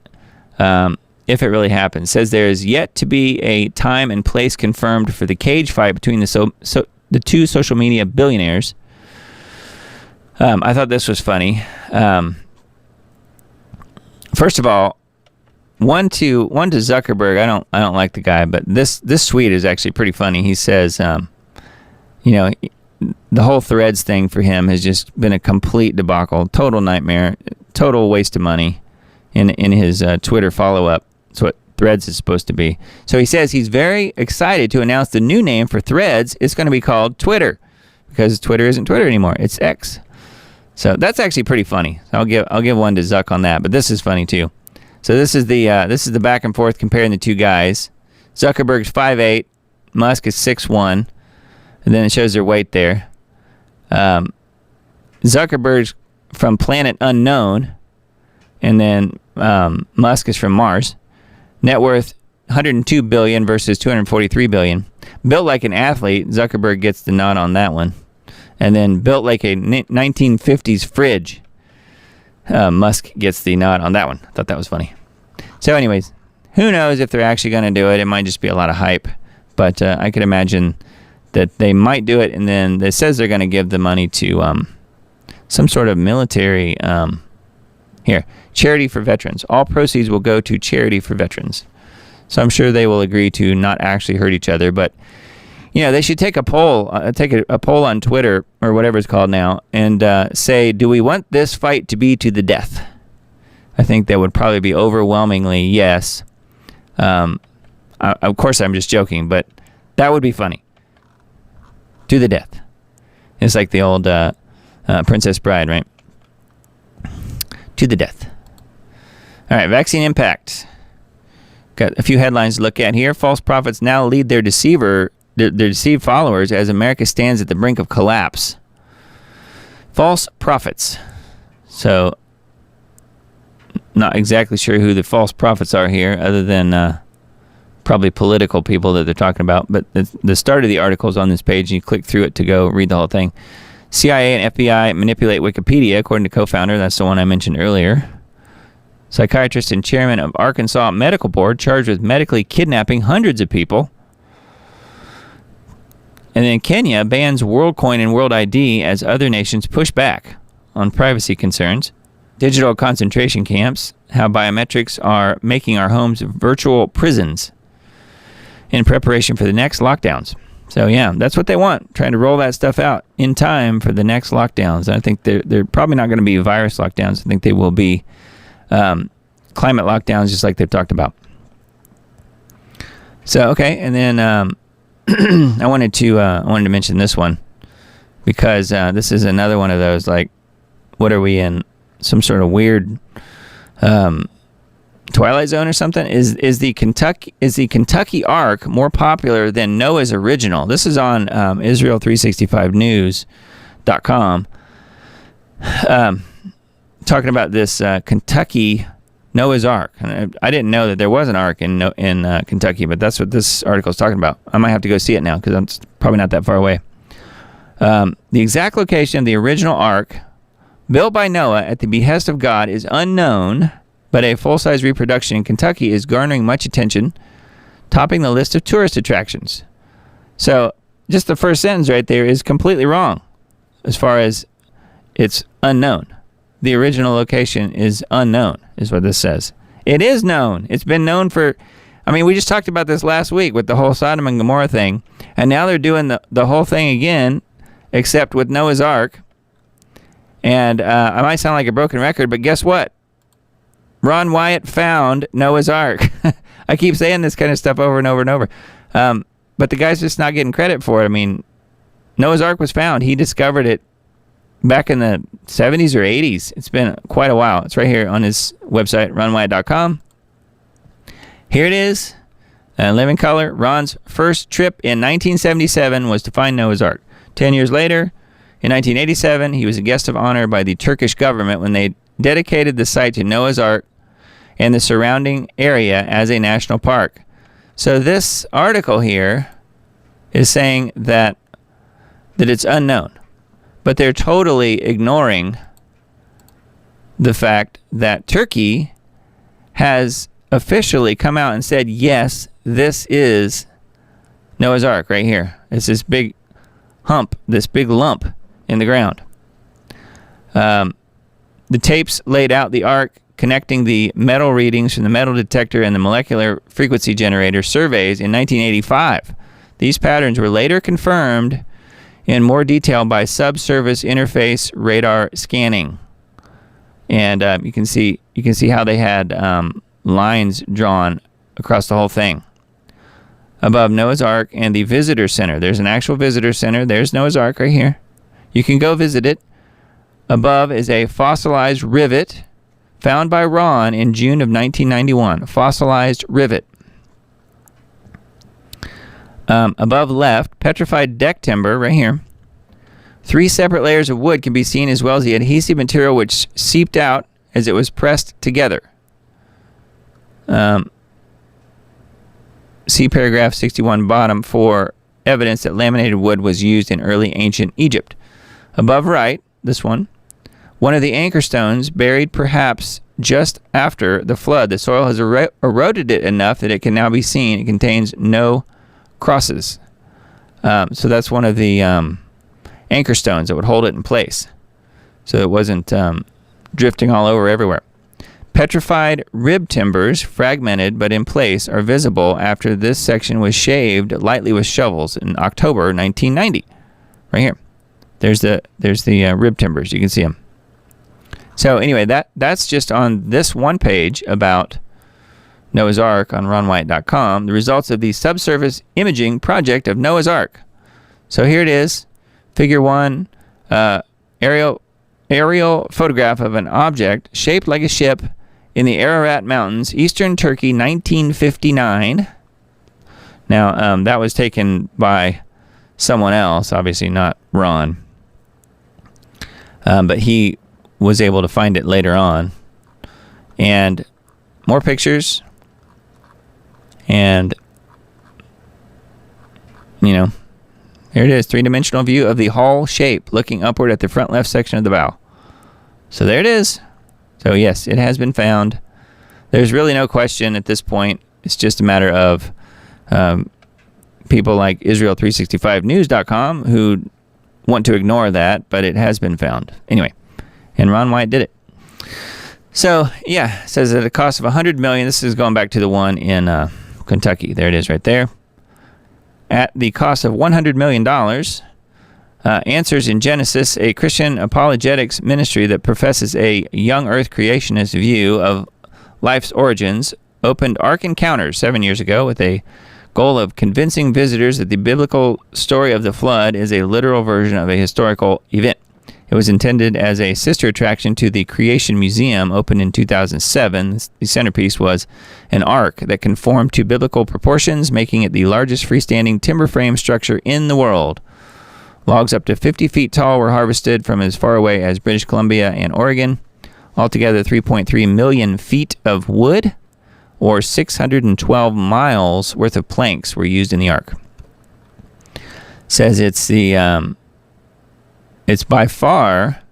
If it really happens. Says there is yet to be a time and place confirmed for the cage fight between the two social media billionaires. I thought this was funny. First of all, one to Zuckerberg. I don't like the guy, but this tweet is actually pretty funny. He says, you know, the whole Threads thing for him has just been a complete debacle, total nightmare, total waste of money. In his Twitter follow-up, that's what Threads is supposed to be. So he says he's very excited to announce the new name for Threads is going to be called Twitter, because Twitter isn't Twitter anymore; it's X. So that's actually pretty funny. I'll give one to Zuck on that, but this is funny too. So this is the back and forth comparing the two guys. Zuckerberg's 5'8", Musk is 6'1", and then it shows their weight there. Zuckerberg's from planet unknown, and then Musk is from Mars. Net worth 102 billion versus 243 billion. Built like an athlete, Zuckerberg gets the nod on that one. And then built like a 1950s fridge, Musk gets the nod on that one. I thought that was funny. So anyways, who knows if they're actually going to do it. It might just be a lot of hype. But I could imagine that they might do it, and then it says they're going to give the money to some sort of military... Here, charity for veterans. All proceeds will go to charity for veterans. So I'm sure they will agree to not actually hurt each other. But, you know, they should take a poll, a poll on Twitter or whatever it's called now, and say, do we want this fight to be to the death? I think that would probably be overwhelmingly yes. Of course, I'm just joking, but that would be funny. To the death. It's like the old Princess Bride, right? To the death. All right, vaccine impact. Got a few headlines to look at here. False prophets now lead their deceived followers as America stands at the brink of collapse. False prophets. So, not exactly sure who the false prophets are here, other than probably political people that they're talking about. But the start of the article is on this page, and you click through it to go read the whole thing. CIA and FBI manipulate Wikipedia, according to co-founder. That's the one I mentioned earlier. Psychiatrist and chairman of Arkansas Medical Board charged with medically kidnapping hundreds of people. And then Kenya bans WorldCoin and World ID as other nations push back on privacy concerns. Digital concentration camps, how biometrics are making our homes virtual prisons in preparation for the next lockdowns. So yeah, that's what they want, trying to roll that stuff out in time for the next lockdowns. I think they're probably not going to be virus lockdowns. I think they will be climate lockdowns, just like they've talked about. So okay, and then I wanted to mention this one because this is another one of those, like, what are we in, some sort of weird Twilight Zone or something? Is the Kentucky Ark more popular than Noah's original? This is on Israel365news.com. Talking about this Kentucky Noah's Ark. I didn't know that there was an Ark in Kentucky, but that's what this article is talking about. I might have to go see it now because I'm probably not that far away. The exact location of the original Ark, built by Noah at the behest of God, is unknown, but a full-size reproduction in Kentucky is garnering much attention, topping the list of tourist attractions. So just the first sentence right there is completely wrong as far as it's unknown. The original location is unknown, is what this says. It is known. It's been known for... I mean, we just talked about this last week with the whole Sodom and Gomorrah thing, and now they're doing the whole thing again, except with Noah's Ark. And I might sound like a broken record, but guess what? Ron Wyatt found Noah's Ark. I keep saying this kind of stuff over and over and over. But the guy's just not getting credit for it. I mean, Noah's Ark was found. He discovered it back in the 70s or 80s. It's been quite a while. It's right here on his website, ronwyatt.com. Here it is. Live in color. Ron's first trip in 1977 was to find Noah's Ark. 10 years later, in 1987, he was a guest of honor by the Turkish government when they dedicated the site to Noah's Ark and the surrounding area as a national park. So this article here is saying that it's unknown, but they're totally ignoring the fact that Turkey has officially come out and said, yes, this is Noah's Ark right here. It's this big hump, this big lump in the ground. The tapes laid out the Ark connecting the metal readings from the metal detector and the molecular frequency generator surveys in 1985. These patterns were later confirmed in more detail by subsurface interface radar scanning. And you can see how they had lines drawn across the whole thing. Above Noah's Ark and the Visitor Center. There's an actual Visitor Center. There's Noah's Ark right here. You can go visit it. Above is a fossilized rivet found by Ron in June of 1991. Fossilized rivet. Above left, petrified deck timber right here. 3 separate layers of wood can be seen, as well as the adhesive material which seeped out as it was pressed together. See paragraph 61 bottom for evidence that laminated wood was used in early ancient Egypt. Above right, this one of the anchor stones buried perhaps just after the flood. The soil has eroded it enough that it can now be seen. It contains no crosses. So that's one of the anchor stones that would hold it in place, so it wasn't drifting all over everywhere. Petrified rib timbers, fragmented but in place, are visible after this section was shaved lightly with shovels in October 1990. Right here. There's the rib timbers. You can see them. So anyway, that's just on this one page about Noah's Ark on ronwhite.com, the results of the subsurface imaging project of Noah's Ark. So here it is, figure 1, aerial photograph of an object shaped like a ship in the Ararat Mountains, eastern Turkey, 1959. Now, that was taken by someone else, obviously not Ron. But he was able to find it later on. And more pictures. And, here it is, 3-dimensional view of the hull shape looking upward at the front left section of the bow. So there it is. So yes, it has been found. There's really no question at this point. It's just a matter of people like Israel365news.com who want to ignore that, but it has been found. Anyway, and Ron White did it. So, yeah, it says at a cost of $100 million. This is going back to the one in Kentucky. There it is right there. At the cost of $100 million, Answers in Genesis, a Christian apologetics ministry that professes a young earth creationist view of life's origins, opened Ark Encounters 7 years ago with a goal of convincing visitors that the biblical story of the flood is a literal version of a historical event. It was intended as a sister attraction to the Creation Museum, opened in 2007. The centerpiece was an ark that conformed to biblical proportions, making it the largest freestanding timber frame structure in the world. Logs up to 50 feet tall were harvested from as far away as British Columbia and Oregon. Altogether, 3.3 million feet of wood, or 612 miles worth of planks, were used in the ark. Says it's by far,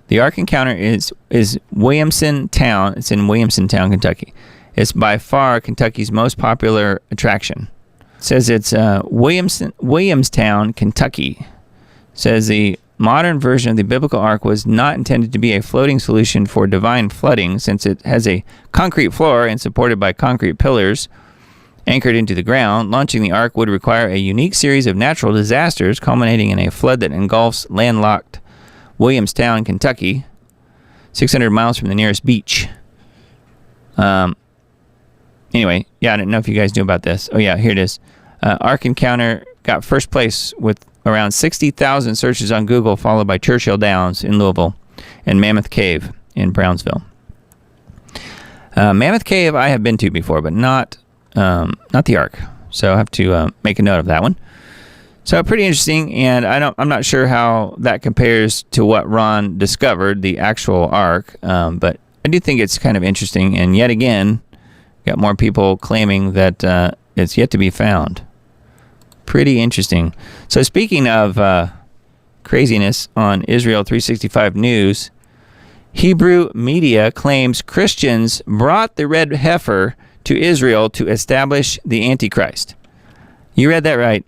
the Ark Encounter is Williamson Town. It's in Williamson Town, Kentucky. It's by far Kentucky's most popular attraction. It says it's Williamstown, Kentucky. Says the modern version of the biblical ark was not intended to be a floating solution for divine flooding, since it has a concrete floor and supported by concrete pillars anchored into the ground. Launching the ark would require a unique series of natural disasters, culminating in a flood that engulfs landlocked Williamstown, Kentucky, 600 miles from the nearest beach. Anyway, yeah, I didn't know if you guys knew about this. Oh yeah, here it is. Ark Encounter got first place with around 60,000 searches on Google, followed by Churchill Downs in Louisville and Mammoth Cave in Brownsville. Mammoth Cave I have been to before, but not the Ark. So I have to make a note of that one. So pretty interesting, and I'm not sure how that compares to what Ron discovered, the actual Ark, but I do think it's kind of interesting. And yet again, got more people claiming that it's yet to be found. Pretty interesting. So speaking of craziness on Israel 365 News, Hebrew media claims Christians brought the red heifer to Israel to establish the Antichrist. You read that right.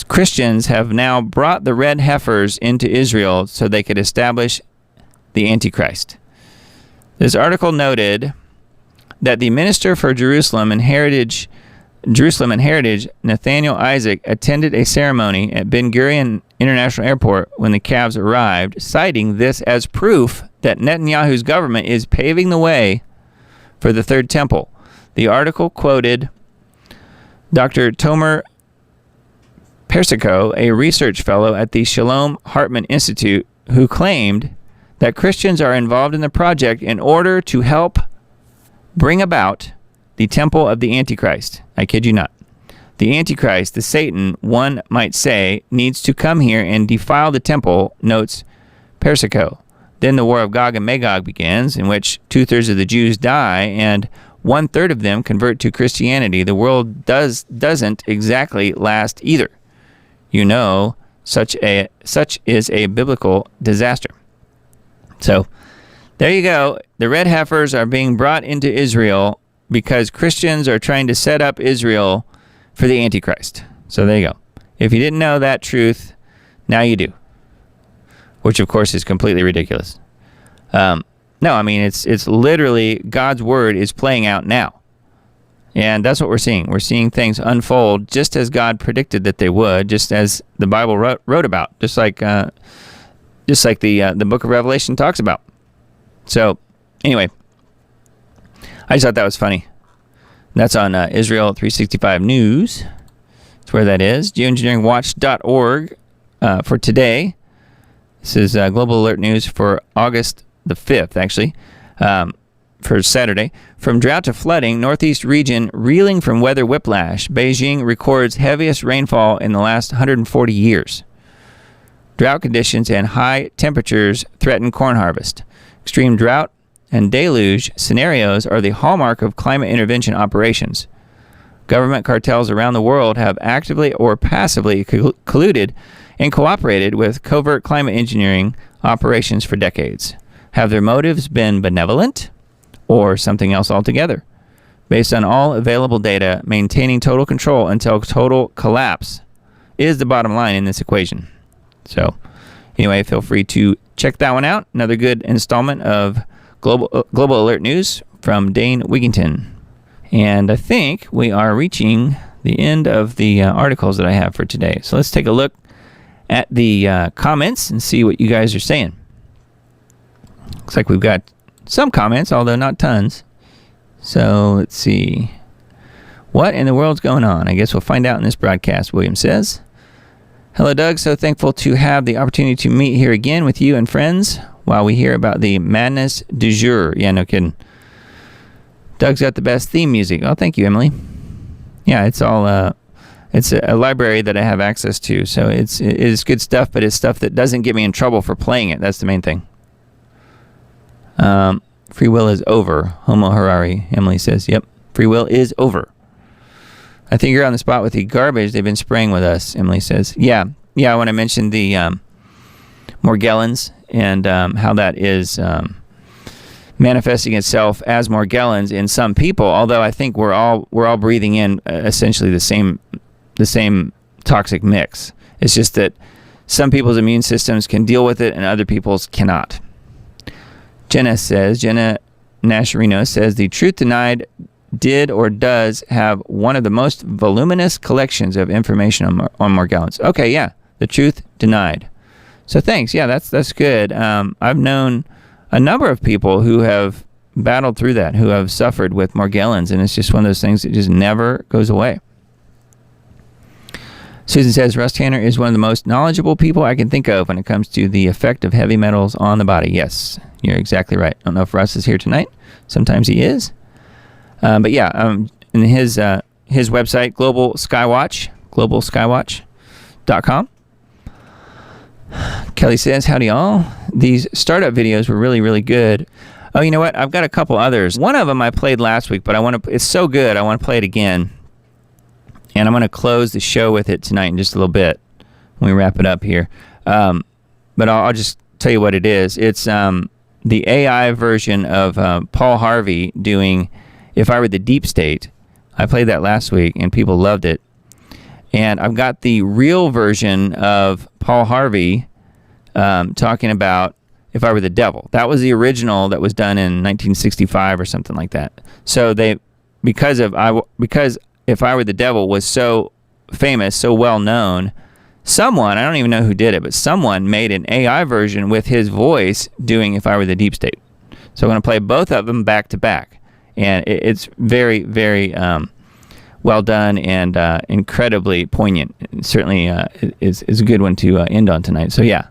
Christians have now brought the red heifers into Israel so they could establish the Antichrist. This article noted that the Minister for Jerusalem and Heritage, Nathaniel Isaac, attended a ceremony at Ben Gurion International Airport when the calves arrived, citing this as proof that Netanyahu's government is paving the way for the Third Temple. The article quoted Dr. Tomer Persico, a research fellow at the Shalom Hartman Institute, who claimed that Christians are involved in the project in order to help bring about the temple of the Antichrist. I kid you not. The Antichrist, the Satan, one might say, needs to come here and defile the temple, notes Persico. Then the war of Gog and Magog begins, in which 2/3 of the Jews die and 1/3 of them convert to Christianity. The world doesn't exactly last either. You know, such is a biblical disaster. So, there you go. The red heifers are being brought into Israel because Christians are trying to set up Israel for the Antichrist. So there you go. If you didn't know that truth, now you do. Which, of course, is completely ridiculous. No, I mean, it's literally God's word is playing out now. And that's what we're seeing. We're seeing things unfold just as God predicted that they would, just as the Bible wrote about, just like the book of Revelation talks about. So, anyway, I just thought that was funny. That's on Israel 365 News. That's where that is. Geoengineeringwatch.org for today. This is Global Alert News for August the 5th, actually, for Saturday. From drought to flooding, Northeast region reeling from weather whiplash. Beijing records heaviest rainfall in the last 140 years. Drought conditions and high temperatures threaten corn harvest. Extreme drought and deluge scenarios are the hallmark of climate intervention operations. Government cartels around the world have actively or passively colluded and cooperated with covert climate engineering operations for decades. Have their motives been benevolent or something else altogether? Based on all available data, maintaining total control until total collapse is the bottom line in this equation. So, anyway, feel free to check that one out. Another good installment of Global Alert News from Dane Wigington. And I think we are reaching the end of the articles that I have for today. So let's take a look at the comments and see what you guys are saying. Looks like we've got some comments, although not tons. So let's see. What in the world's going on? I guess we'll find out in this broadcast, William says. Hello, Doug. So thankful to have the opportunity to meet here again with you and friends while we hear about the madness du jour. Yeah, no kidding. Doug's got the best theme music. Oh, thank you, Emily. Yeah, it's all it's a library that I have access to, so it is good stuff, but it's stuff that doesn't get me in trouble for playing it. That's the main thing. Free will is over. Homo Harari, Emily says. Yep, free will is over. I think you're on the spot with the garbage they've been spraying with us, Emily says. Yeah, when I mentioned the Morgellons and how that is manifesting itself as Morgellons in some people, although I think we're all breathing in essentially the same toxic mix. It's just that some people's immune systems can deal with it and other people's cannot. Jenna Nasharino says, the Truth Denied did or does have one of the most voluminous collections of information on Morgellons. Okay, yeah, The Truth Denied. So thanks. Yeah, that's good. I've known a number of people who have battled through that, who have suffered with Morgellons, and it's just one of those things that just never goes away. Susan says, Russ Tanner is one of the most knowledgeable people I can think of when it comes to the effect of heavy metals on the body. Yes, you're exactly right. I don't know if Russ is here tonight. Sometimes he is. But yeah, in his website, globalskywatch.com. Kelly says, howdy all. These startup videos were really, really good. Oh, you know what? I've got a couple others. One of them I played last week, but it's so good, I want to play it again. And I'm going to close the show with it tonight in just a little bit when we wrap it up here. But I'll just tell you what it is. It's the AI version of Paul Harvey doing If I Were the Deep State. I played that last week, and people loved it. And I've got the real version of Paul Harvey talking about If I Were the Devil. That was the original that was done in 1965 or something like that. So because If I Were the Devil was so famous, so well known, someone, I don't even know who did it, but someone made an AI version with his voice doing If I Were the Deep State. So I'm going to play both of them back to back. And it's very, very well done and incredibly poignant. It certainly is a good one to end on tonight. So yeah.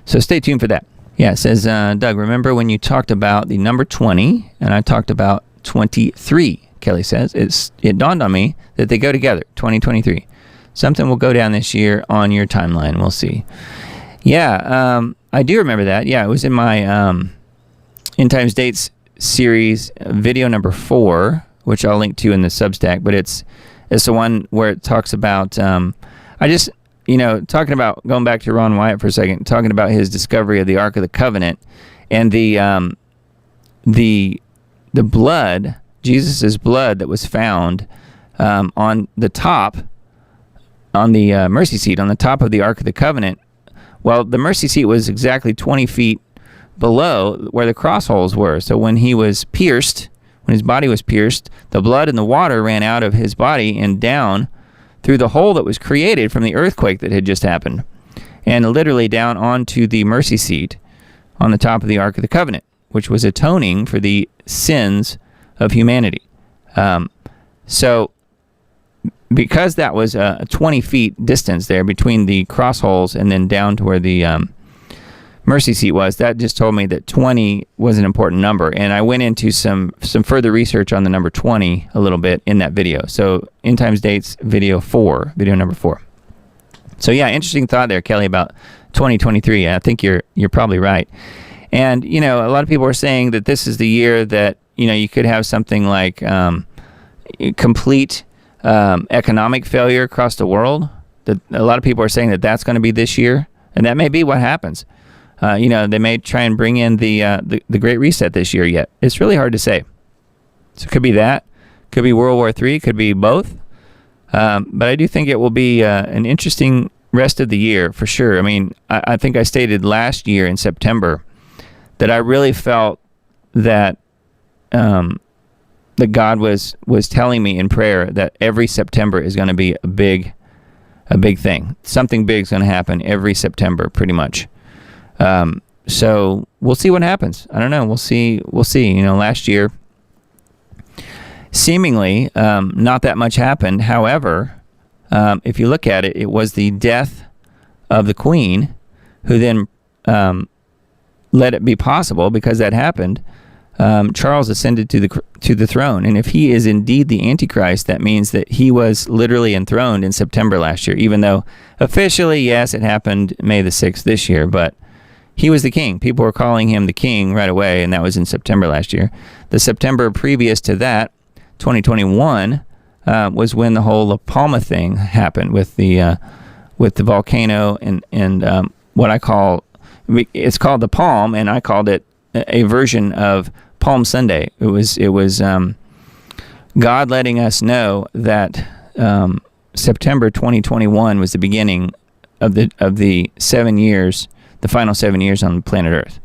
So stay tuned for that. Yeah, it says, Doug, remember when you talked about the number 20 and I talked about 23, Kelly says. It dawned on me that they go together, 2023. Something will go down this year on your timeline. We'll see. Yeah, I do remember that. Yeah, it was in my End Times Dates series, video number 4, which I'll link to in the Substack, but it's the one where it talks about, talking about, going back to Ron Wyatt for a second, talking about his discovery of the Ark of the Covenant and the blood, Jesus' blood that was found on the top, on the mercy seat, on the top of the Ark of the Covenant. Well, the mercy seat was exactly 20 feet below where the cross holes were. So when he was pierced, when his body was pierced, the blood and the water ran out of his body and down through the hole that was created from the earthquake that had just happened, and literally down onto the mercy seat on the top of the Ark of the Covenant, which was atoning for the sins of humanity. So because that was a 20 feet distance there between the cross holes and then down to where the mercy seat was, that just told me that 20 was an important number. And I went into some further research on the number 20 a little bit in that video. So End Times Dates video number 4. So yeah, interesting thought there, Kelly, about 2023. I think you're probably right. And, a lot of people are saying that this is the year that, you could have something like complete economic failure across the world. That a lot of people are saying that that's going to be this year. And that may be what happens. They may try and bring in the Great Reset this year yet. It's really hard to say. So it could be that. Could be World War III. Could be both. But I do think it will be an interesting rest of the year for sure. I mean, I think I stated last year in September that I really felt that that God was telling me in prayer that every September is going to be a big thing. Something big is going to happen every September, pretty much. So we'll see what happens. I don't know. We'll see. Last year, seemingly, not that much happened. However, if you look at it, it was the death of the Queen who then let it be possible, because that happened. Charles ascended to the throne, and if he is indeed the Antichrist, that means that he was literally enthroned in September last year, even though officially, yes, it happened May the 6th this year, but he was the king. People were calling him the king right away, and that was in September last year. The September previous to that, 2021, was when the whole La Palma thing happened with the volcano and what I call, it's called the Palm, and I called it a version of Palm Sunday. It was God letting us know that September 2021 was the beginning of the 7 years, the final 7 years on planet Earth,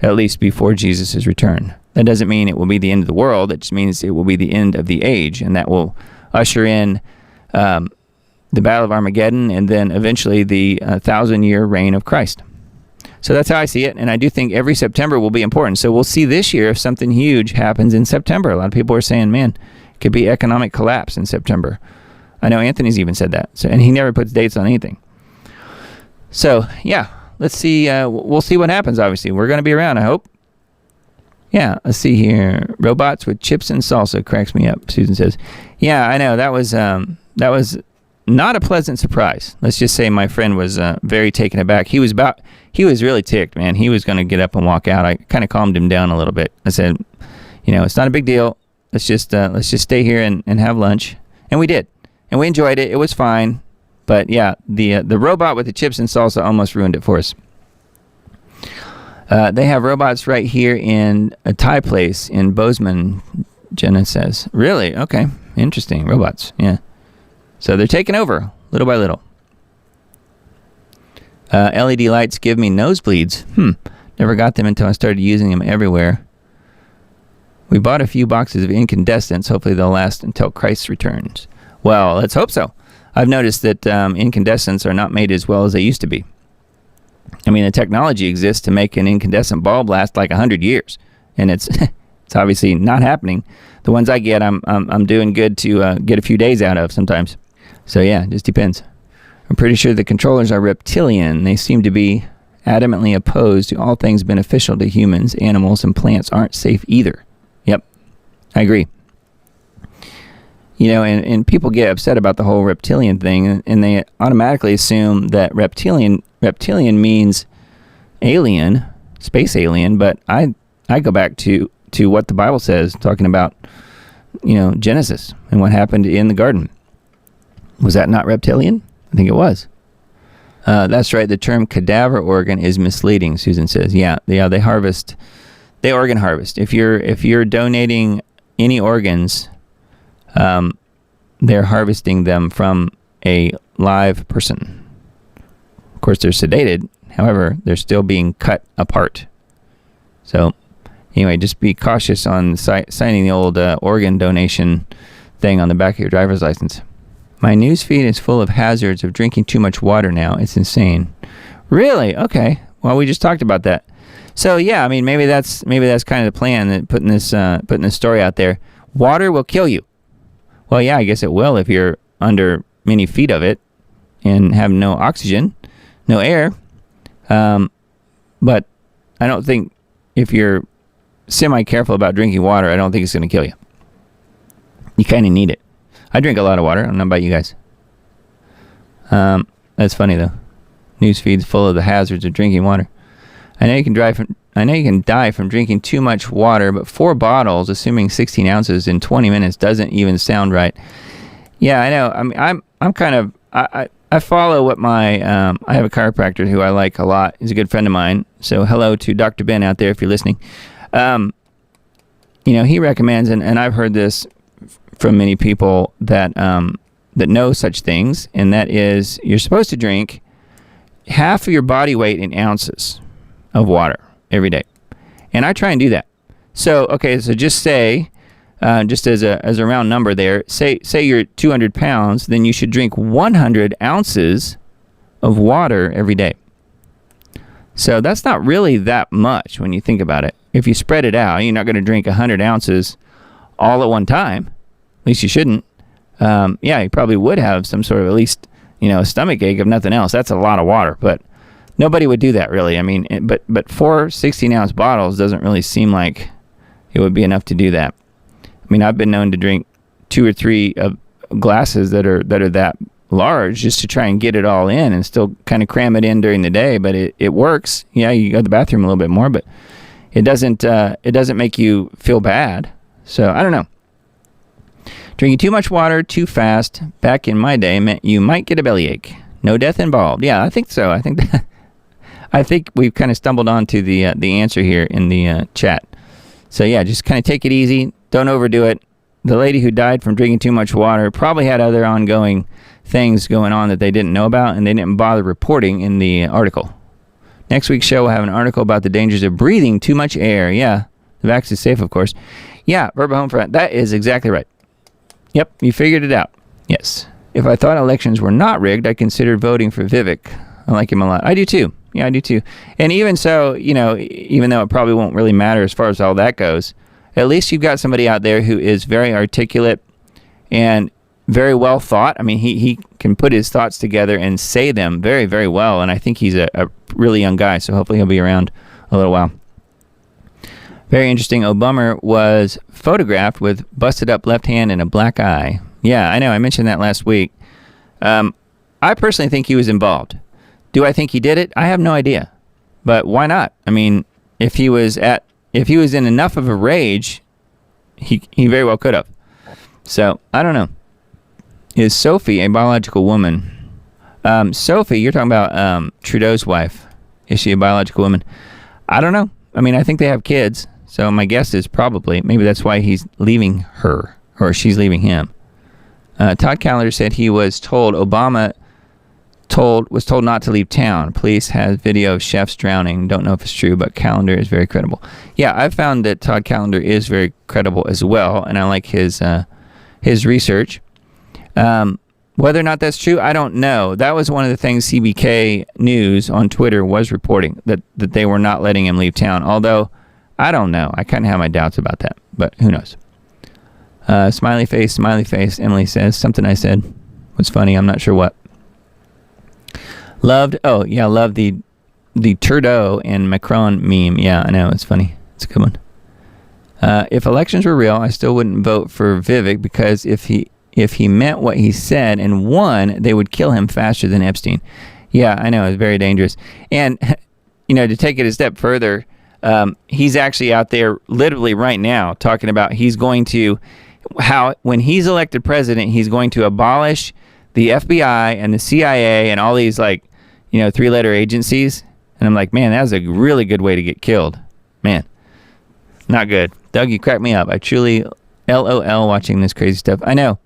at least before Jesus' return. That doesn't mean it will be the end of the world. It just means it will be the end of the age, and that will usher in the Battle of Armageddon and then eventually the 1,000-year reign of Christ. So that's how I see it, and I do think every September will be important. So we'll see this year if something huge happens in September. A lot of people are saying, man, it could be economic collapse in September. I know Anthony's even said that, and he never puts dates on anything. So, yeah, let's see. We'll see what happens, obviously. We're going to be around, I hope. Yeah, let's see here. Robots with chips and salsa cracks me up, Susan says. Yeah, I know. That was not a pleasant surprise. Let's just say my friend was very taken aback. He was really ticked, man. He was going to get up and walk out. I kind of calmed him down a little bit. I said, it's not a big deal. Let's just stay here and have lunch. And we did. And we enjoyed it. It was fine. But yeah, the robot with the chips and salsa almost ruined it for us. They have robots right here in a Thai place in Bozeman, Jenna says. Really? Okay. Interesting. Robots. Yeah. So they're taking over little by little. LED lights give me nosebleeds. Never got them until I started using them everywhere. We bought a few boxes of incandescents. Hopefully they'll last until Christ returns. Well, let's hope so. I've noticed that incandescents are not made as well as they used to be. I mean, the technology exists to make an incandescent bulb last like 100 years, and it's it's obviously not happening. The ones I get, I'm doing good to get a few days out of sometimes. So yeah, it just depends. I'm pretty sure the controllers are reptilian. They seem to be adamantly opposed to all things beneficial to humans. Animals and plants aren't safe either. Yep, I agree. You know, and people get upset about the whole reptilian thing, and they automatically assume that reptilian means alien, space alien. But I go back to what the Bible says, talking about, you know, Genesis and what happened in the garden. Was that not reptilian? I think it was. That's right. The term cadaver organ is misleading, Susan says. Yeah, they organ harvest. If you're donating any organs, they're harvesting them from a live person. Of course, they're sedated. However, they're still being cut apart. So, anyway, just be cautious on signing the old organ donation thing on the back of your driver's license. My newsfeed is full of hazards of drinking too much water now. It's insane. Really? Okay. Well, we just talked about that. So yeah, I mean, maybe that's kind of the plan, that putting this story out there. Water will kill you. Well, yeah, I guess it will if you're under many feet of it and have no oxygen, no air. But I don't think, if you're semi-careful about drinking water, I don't think it's going to kill you. You kind of need it. I drink a lot of water. I don't know about you guys. That's funny though. Newsfeed's full of the hazards of drinking water. I know you can die from drinking too much water, but 4 bottles, assuming 16 ounces in 20 minutes, doesn't even sound right. Yeah, I know. I mean, I'm kind of, I follow what my, I have a chiropractor who I like a lot. He's a good friend of mine. So hello to Dr. Ben out there if you're listening. You know, he recommends, and I've heard this from many people that that know such things, and that is, you're supposed to drink half of your body weight in ounces of water every day. And I try and do that. So, okay, so just say, just as a round number there, say you're 200 pounds, then you should drink 100 ounces of water every day. So that's not really that much when you think about it. If you spread it out, you're not going to drink 100 ounces all at one time. At least you shouldn't. Yeah, you probably would have some sort of, at least, you know, a stomach ache if nothing else. That's a lot of water, but nobody would do that really. I mean, but 4 16-ounce bottles doesn't really seem like it would be enough to do that. I mean, I've been known to drink 2 or 3 glasses that are that large just to try and get it all in and still kind of cram it in during the day. But it works. Yeah, you go to the bathroom a little bit more, but it doesn't make you feel bad. So I don't know. Drinking too much water too fast back in my day meant you might get a bellyache. No death involved. Yeah, I think so. I think we've kind of stumbled onto the answer here in the chat. So yeah, just kind of take it easy. Don't overdo it. The lady who died from drinking too much water probably had other ongoing things going on that they didn't know about, and they didn't bother reporting in the article. Next week's show, we'll have an article about the dangers of breathing too much air. Yeah, the vax is safe, of course. Yeah, Verba Homefront, that is exactly right. Yep, you figured it out. Yes. If I thought elections were not rigged, I considered voting for Vivek. I like him a lot. I do too. Yeah, I do too. And even so, you know, even though it probably won't really matter as far as all that goes, at least you've got somebody out there who is very articulate and very well thought. I mean, he can put his thoughts together and say them very, very well. And I think he's a really young guy, so hopefully he'll be around a little while. Very interesting. Obama was photographed with busted up left hand and a black eye. Yeah, I know. I mentioned that last week. I personally think he was involved. Do I think he did it? I have no idea. But why not? I mean, if he was in enough of a rage, he very well could have. So, I don't know. Is Sophie a biological woman? Sophie, you're talking about Trudeau's wife. Is she a biological woman? I don't know. I mean, I think they have kids. So my guess is probably, maybe that's why he's leaving her, or she's leaving him. Todd Callender said he was told Obama was told not to leave town. Police has video of chefs drowning. Don't know if it's true, but Callender is very credible. Yeah, I've found that Todd Callender is very credible as well, and I like his research. Whether or not that's true, I don't know. That was one of the things CBK News on Twitter was reporting, that they were not letting him leave town. Although, I don't know. I kind of have my doubts about that, but who knows? Smiley face, Emily says, something I said was funny. I'm not sure what. Loved the Trudeau and Macron meme. Yeah, I know, it's funny. It's a good one. If elections were real, I still wouldn't vote for Vivek, because if he meant what he said and won, they would kill him faster than Epstein. Yeah, I know, it's very dangerous. And, to take it a step further, he's actually out there literally right now talking about how when he's elected president, he's going to abolish the FBI and the CIA and all these three-letter agencies. And I'm like, man, that's a really good way to get killed. Man, not good. Doug, you crack me up. I truly LOL watching this crazy stuff. I know.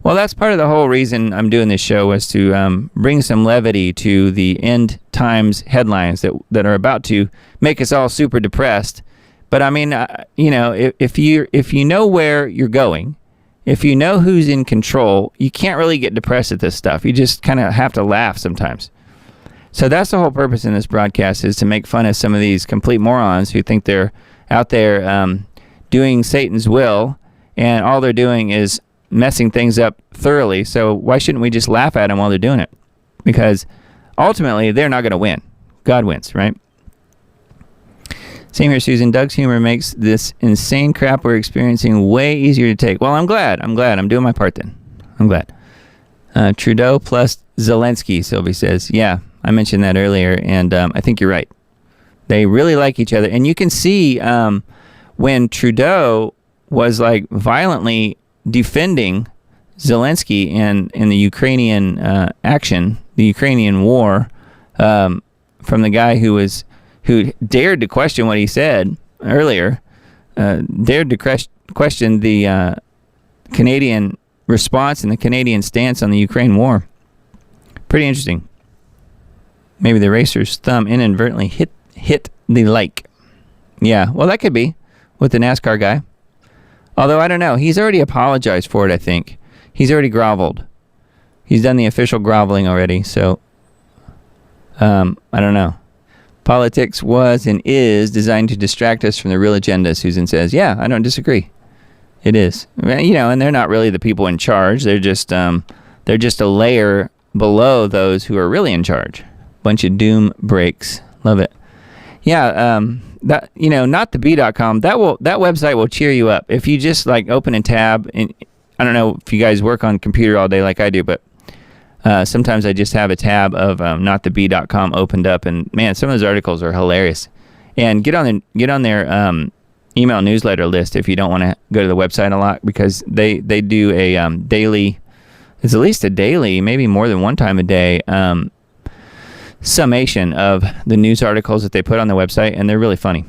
Well, that's part of the whole reason I'm doing this show, was to bring some levity to the end times headlines that are about to make us all super depressed. But I mean, if you know where you're going, if you know who's in control, you can't really get depressed at this stuff. You just kind of have to laugh sometimes. So that's the whole purpose in this broadcast, is to make fun of some of these complete morons who think they're out there doing Satan's will, and all they're doing is messing things up thoroughly. So why shouldn't we just laugh at them while they're doing it? Because ultimately, they're not going to win. God wins, right? Same here, Susan. Doug's humor makes this insane crap we're experiencing way easier to take. Well, I'm glad. I'm doing my part then. I'm glad. Trudeau plus Zelensky, Sylvie says. Yeah, I mentioned that earlier, and I think you're right. They really like each other. And you can see when Trudeau was violently defending Zelensky in the Ukrainian action, the Ukrainian war, from the guy who dared to question what he said earlier, dared to question the Canadian response and the Canadian stance on the Ukraine war. Pretty interesting. Maybe the racer's thumb inadvertently hit the like. Yeah, well, that could be with the NASCAR guy. Although, I don't know. He's already apologized for it, I think. He's already groveled. He's done the official groveling already, so I don't know. Politics was and is designed to distract us from the real agenda, Susan says. Yeah, I don't disagree. It is. And they're not really the people in charge. They're just a layer below those who are really in charge. Bunch of doom breaks. Love it. Yeah, that nottheb.com, that website will cheer you up if you just open a tab. And I don't know if you guys work on computer all day like I do, but sometimes I just have a tab of nottheb.com opened up, and man, some of those articles are hilarious. And get on their email newsletter list if you don't want to go to the website a lot, because they do a daily, it's at least a daily, maybe more than one time a day, summation of the news articles that they put on the website, and they're really funny.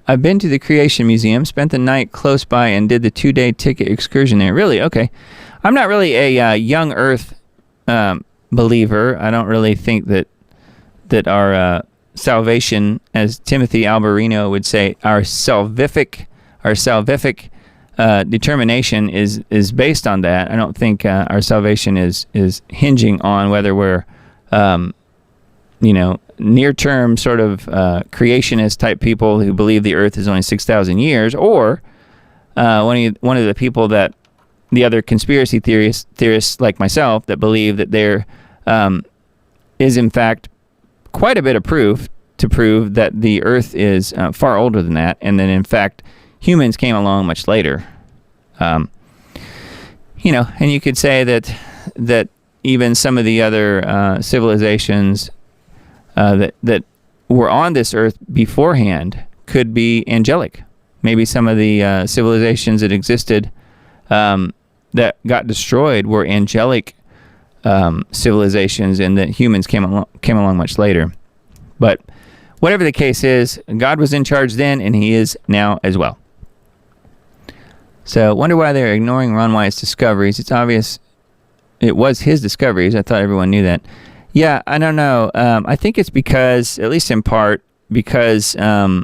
I've been to the Creation Museum, spent the night close by, and did the 2-day ticket excursion there. Really? Okay. I'm not really a young Earth believer. I don't really think that our salvation, as Timothy Alberino would say, our salvific determination is based on that. I don't think our salvation is hinging on whether we're near-term sort of creationist type people who believe the Earth is only 6,000 years, or one of the people that the other conspiracy theorists like myself that believe that there is in fact quite a bit of proof to prove that the Earth is far older than that, and then in fact humans came along much later. And you could say that even some of the other civilizations that were on this Earth beforehand could be angelic. Maybe some of the civilizations that existed that got destroyed were angelic civilizations, and that humans came along much later. But whatever the case is, God was in charge then, and he is now as well. So wonder why they're ignoring Ron Wyatt's discoveries. It's obvious it was his discoveries. I thought everyone knew that. Yeah, I don't know. I think it's because, at least in part, because there are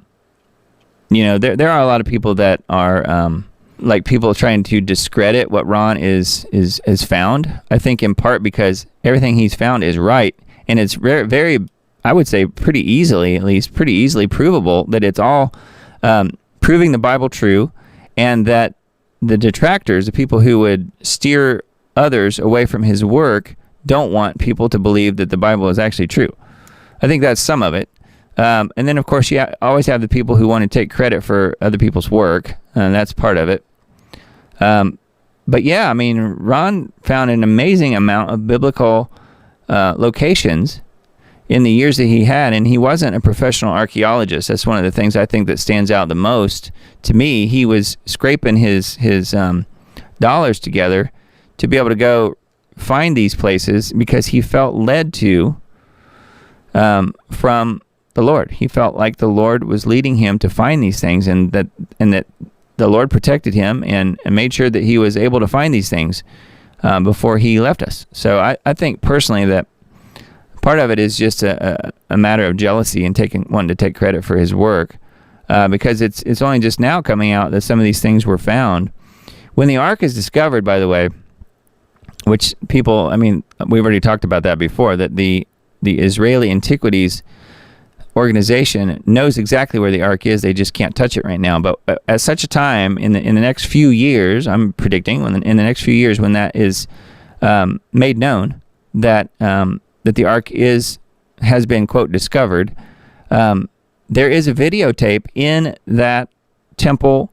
a lot of people that are like people trying to discredit what Ron is found. I think in part because everything he's found is right, and it's very, very, I would say, pretty easily provable that it's all proving the Bible true, and that the detractors, the people who would steer others away from his work, don't want people to believe that the Bible is actually true. I think that's some of it. And then, of course, you always have the people who want to take credit for other people's work, and that's part of it. But yeah, I mean, Ron found an amazing amount of biblical locations in the years that he had, and he wasn't a professional archaeologist. That's one of the things I think that stands out the most to me. He was scraping his dollars together to be able to go find these places because he felt led to from the Lord. He felt like the Lord was leading him to find these things, and that the Lord protected him and made sure that he was able to find these things before he left us. So I think personally that part of it is just a matter of jealousy and wanting to take credit for his work, because it's only just now coming out that some of these things were found. When the ark is discovered, by the way, which people, I mean, we've already talked about that before, that the Israeli Antiquities organization knows exactly where the ark is. They just can't touch it right now. But at such a time in the next few years, I'm predicting in the next few years, when that is made known that the ark has been, quote, discovered, there is a videotape in that temple,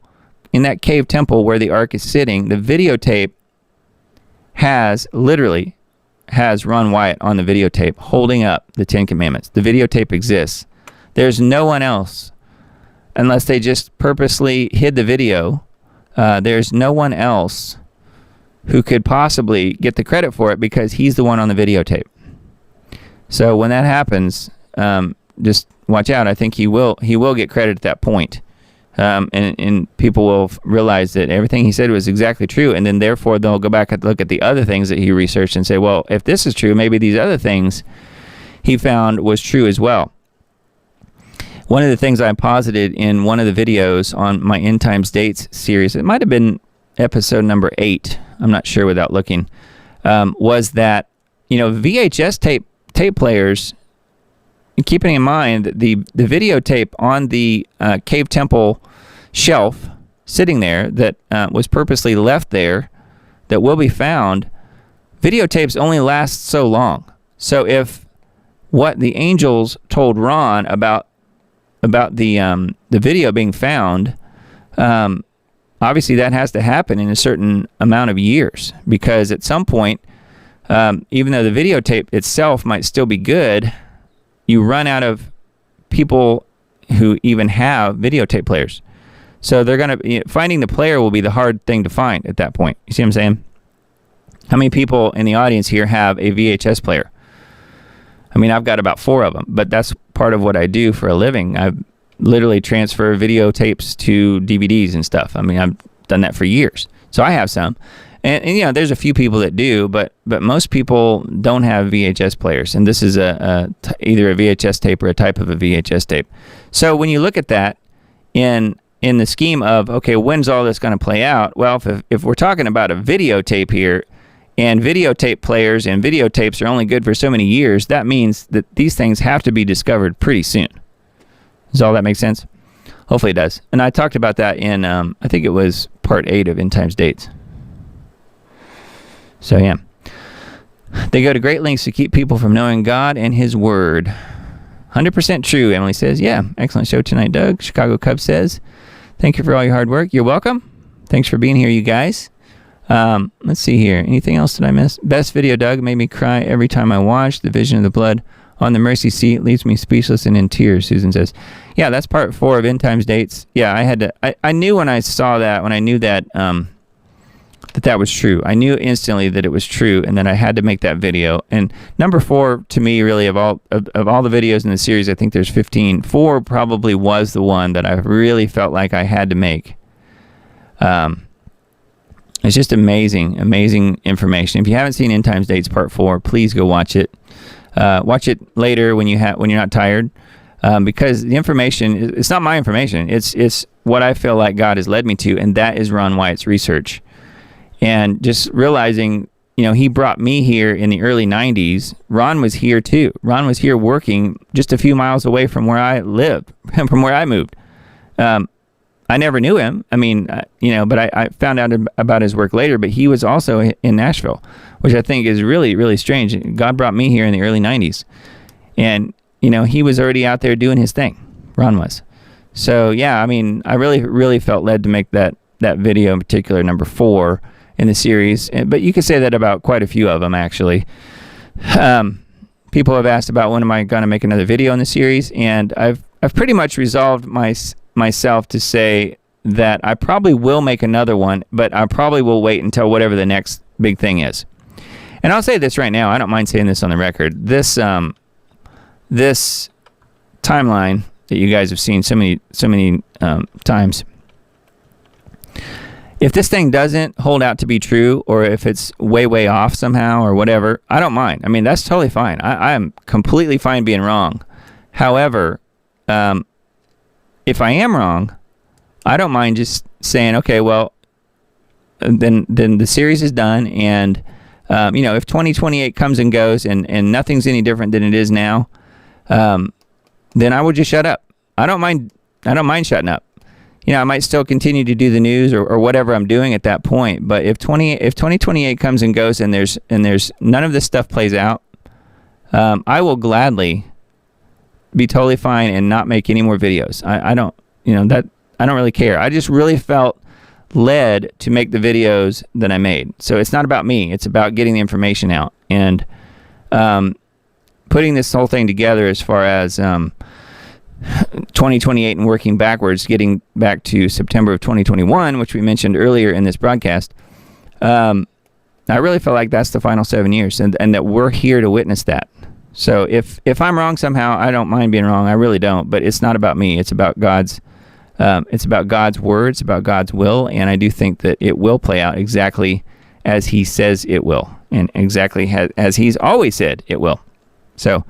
in that cave temple where the ark is sitting. The videotape has Ron Wyatt on the videotape holding up the Ten Commandments. The videotape exists. There's no one else, unless they just purposely hid the video. There's no one else who could possibly get the credit for it because he's the one on the videotape. So when that happens, just watch out. I think he will get credit at that point. And people will realize that everything he said was exactly true, and then therefore they'll go back and look at the other things that he researched and say, well, if this is true, maybe these other things he found was true as well. One of the things I posited in one of the videos on my End Times Dates series, it might have been episode number 8, I'm not sure without looking, was that, VHS tape players, keeping in mind the videotape on the cave temple shelf sitting there that was purposely left there, that will be found, videotapes only last so long. So if what the angels told Ron about the video being found, obviously that has to happen in a certain amount of years, because at some point, even though the videotape itself might still be good, you run out of people who even have videotape players. So they're going to, finding the player will be the hard thing to find at that point. You see what I'm saying? How many people in the audience here have a VHS player? I mean, I've got about 4 of them, but that's part of what I do for a living. I've literally transferred videotapes to DVDs and stuff. I mean, I've done that for years. So I have some. And there's a few people that do, but most people don't have VHS players. And this is either a VHS tape or a type of a VHS tape. So when you look at that in the scheme of, okay, when's all this going to play out? Well, if we're talking about a videotape here, and videotape players and videotapes are only good for so many years, that means that these things have to be discovered pretty soon. Does all that make sense? Hopefully it does. And I talked about that in, I think it was part 8 of End Times Dates. So yeah. They go to great lengths to keep people from knowing God and His Word. 100% true, Emily says. Yeah, excellent show tonight, Doug. Chicago Cubs says, thank you for all your hard work. You're welcome. Thanks for being here, you guys. Let's see here. Anything else that I missed? Best video, Doug. Made me cry every time I watched. The vision of the blood on the mercy seat leaves me speechless and in tears, Susan says. Yeah, that's part 4 of End Times Dates. Yeah, I knew when I saw that, when I knew that, that was true. I knew instantly that it was true, and then I had to make that video. And number 4, to me, really, of all the videos in the series, I think there's 15. 4 probably was the one that I really felt like I had to make. It's just amazing information. If you haven't seen End Times Dates Part 4, please go watch it. Watch it later when you're not tired, because the information, it's not my information. It's what I feel like God has led me to, and that is Ron Wyatt's research. And just realizing, he brought me here in the early 90s. Ron was here too. Ron was here working just a few miles away from where I lived, from where I moved. I never knew him. I mean, but I found out about his work later, but he was also in Nashville, which I think is really, really strange. God brought me here in the early 90s. And, he was already out there doing his thing. Ron was. So, yeah, I mean, I really, really felt led to make that video in particular, number 4 in the series. But you could say that about quite a few of them, actually. People have asked about when am I going to make another video in the series, and I've pretty much resolved myself to say that I probably will make another one, but I probably will wait until whatever the next big thing is. And I'll say this right now. I don't mind saying this on the record. This timeline that you guys have seen so many times. If this thing doesn't hold out to be true, or if it's way, way off somehow or whatever, I don't mind. I mean, that's totally fine. I am completely fine being wrong. However, if I am wrong, I don't mind just saying, okay, well, then the series is done, and if 2028 comes and goes and nothing's any different than it is now, then I will just shut up. I don't mind shutting up. I might still continue to do the news or whatever I'm doing at that point. But if 2028 comes and goes and there's none of this stuff plays out, I will gladly be totally fine and not make any more videos. I don't really care. I just really felt led to make the videos that I made. So it's not about me. It's about getting the information out and putting this whole thing together as far as 2028 and working backwards, getting back to September of 2021, which we mentioned earlier in this broadcast. I really feel like that's the final 7 years, and that we're here to witness that. So if I'm wrong somehow, I don't mind being wrong. I really don't. But it's not about me. It's about God's. It's about God's words, about God's will, and I do think that it will play out exactly as He says it will, and exactly as He's always said it will. So,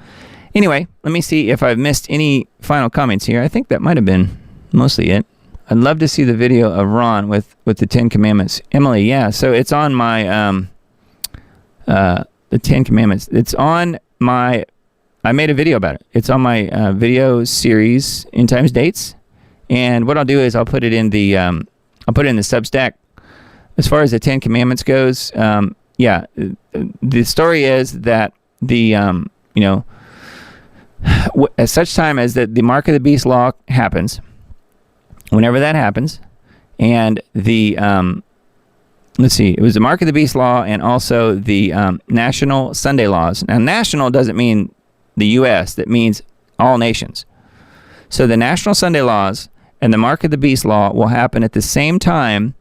anyway, let me see if I've missed any final comments here. I think that might have been mostly it. I'd love to see the video of Ron with the 10 Commandments. Emily, yeah. So it's on my the 10 Commandments. It's on my. I made a video about it. It's on my video series End Times Dates. And what I'll do is I'll put it in the Substack. As far as the 10 Commandments goes, the story is that at such time as the mark of the beast law happens, whenever that happens, and it was the mark of the beast law and also the national Sunday laws. Now, national doesn't mean the U.S., that means all nations. So the national Sunday laws and the mark of the beast law will happen at the same time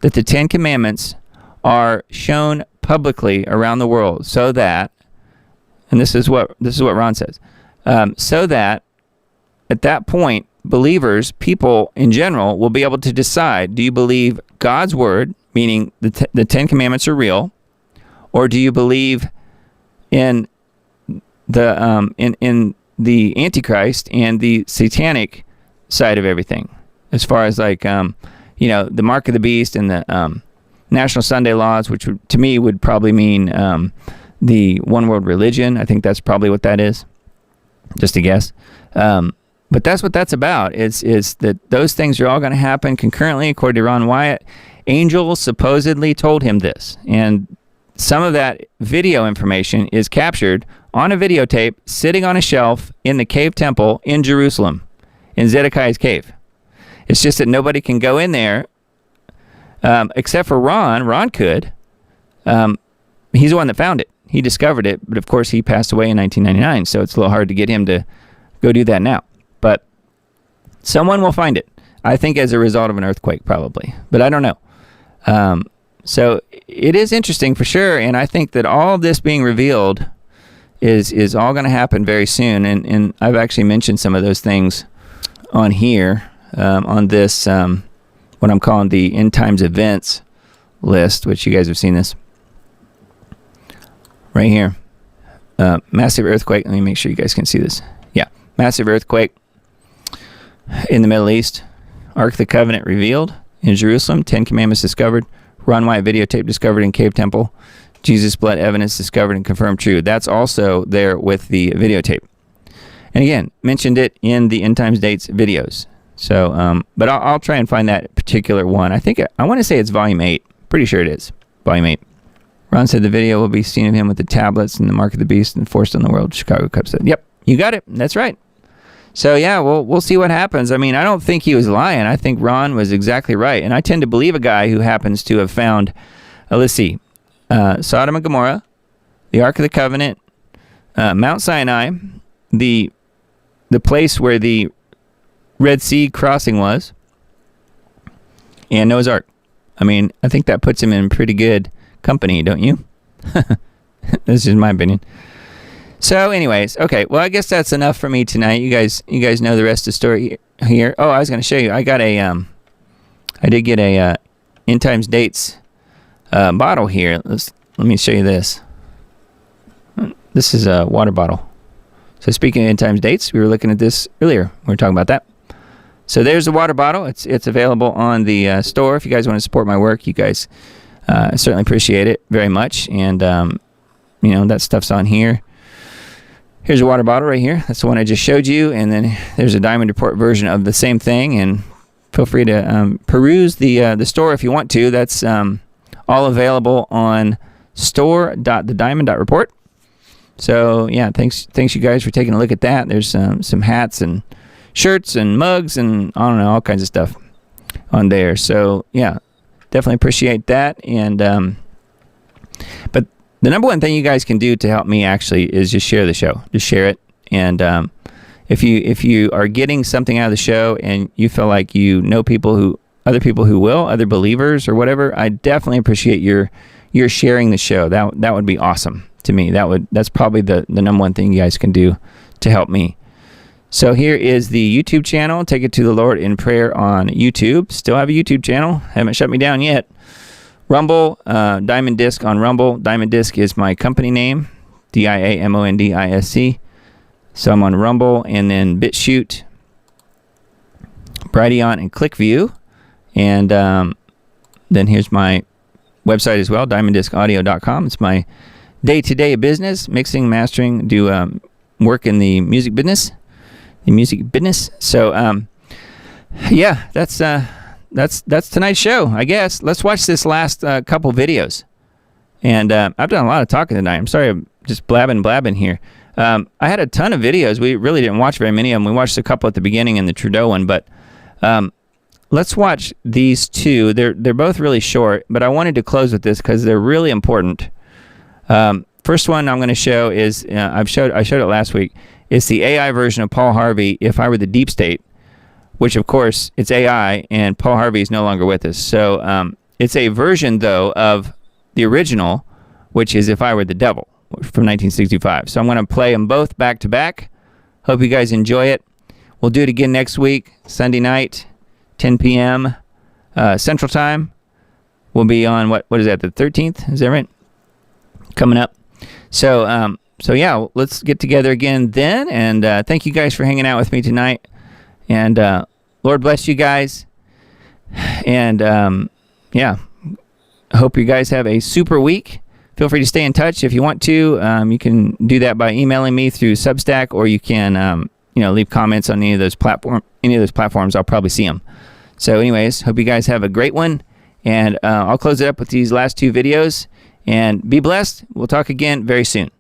that the 10 Commandments are shown publicly around the world, so that, and this is what Ron says, so that at that point, believers, people in general, will be able to decide: do you believe God's word, meaning the 10 Commandments are real, or do you believe in the Antichrist and the satanic side of everything, as far as the mark of the beast and the national Sunday laws, which to me would probably mean the one world religion. I think that's probably what that is, just a guess. But that's what that's about. Is that those things are all going to happen concurrently, according to Ron Wyatt. Angels supposedly told him this, and some of that video information is captured on a videotape sitting on a shelf in the cave temple in Jerusalem, in Zedekiah's cave. It's just that nobody can go in there except for Ron. Ron could. He's the one that found it. He discovered it, but of course he passed away in 1999, so it's a little hard to get him to go do that now. But someone will find it. I think as a result of an earthquake, probably. But I don't know. So it is interesting for sure, and I think that all of this being revealed is all going to happen very soon. And I've actually mentioned some of those things on here, on this, what I'm calling the End Times Events list, which you guys have seen this right here. massive earthquake. Let me make sure you guys can see this. Yeah, massive earthquake in the Middle East. Ark of the Covenant revealed in Jerusalem. 10 Commandments discovered. Ron White videotape discovered in Cave Temple. Jesus blood evidence discovered and confirmed true. That's also there with the videotape. And again, mentioned it in the End Times Dates videos. So, but I'll try and find that particular one. I want to say it's volume 8. Pretty sure it is volume 8. Ron said the video will be seen of him with the tablets and the mark of the beast and forced on the world. Chicago Cubs said, "Yep, you got it. That's right." So yeah, we'll see what happens. I mean, I don't think he was lying. I think Ron was exactly right, and I tend to believe a guy who happens to have found, let's see, Sodom and Gomorrah, the Ark of the Covenant, Mount Sinai, the place where the Red Sea crossing was, and Noah's Ark. I mean, I think that puts him in pretty good company, don't you? This is my opinion. So anyways, okay, well, I guess that's enough for me tonight. You guys know the rest of the story here. Oh, I was going to show you. I did get a End Times Dates bottle here. Let me show you this. This is a water bottle. So speaking of End Times Dates, we were looking at this earlier. We were talking about that. So there's the water bottle. It's available on the store. If you guys want to support my work, you guys certainly appreciate it very much. And, that stuff's on here. Here's a water bottle right here. That's the one I just showed you. And then there's a Diamond Report version of the same thing. And feel free to peruse the store if you want to. That's all available on store.thediamond.report. So, yeah, thanks you guys for taking a look at that. There's some hats and shirts and mugs and, I don't know, all kinds of stuff on there. So, yeah, definitely appreciate that. And but the number one thing you guys can do to help me actually is just share the show. Just share it. And if you are getting something out of the show and you feel like you know other people who will, other believers or whatever, I definitely appreciate your sharing the show. That would be awesome to me. That's probably the number one thing you guys can do to help me. So here is the YouTube channel. Take it to the Lord in prayer on YouTube. Still have a YouTube channel. Haven't shut me down yet. Rumble, Diamond Disc on Rumble. Diamond Disc is my company name, DIAMONDISC. So I'm on Rumble, and then BitChute, Brighteon, and ClickView. And then here's my website as well, diamonddiscaudio.com. It's my day-to-day business, mixing, mastering, do work in the music business. So, yeah, that's tonight's show, I guess. Let's watch this last couple videos. And I've done a lot of talking tonight. I'm sorry, I'm just blabbing here. I had a ton of videos. We really didn't watch very many of them. We watched a couple at the beginning and the Trudeau one, but let's watch these two. They're both really short, but I wanted to close with this because they're really important. First one I'm going to show is I showed it last week. It's the AI version of Paul Harvey, If I Were the Deep State, which, of course, it's AI, and Paul Harvey is no longer with us. So it's a version, though, of the original, which is If I Were the Devil from 1965. So I'm going to play them both back to back. Hope you guys enjoy it. We'll do it again next week, Sunday night, 10 p.m. Central Time. We'll be on, what is that, the 13th? Is that right? Coming up. So yeah, let's get together again then. And thank you guys for hanging out with me tonight. And Lord bless you guys. And yeah, I hope you guys have a super week. Feel free to stay in touch if you want to. You can do that by emailing me through Substack, or you can leave comments on any of those platforms. I'll probably see them. So anyways, hope you guys have a great one. And I'll close it up with these last two videos. And be blessed. We'll talk again very soon.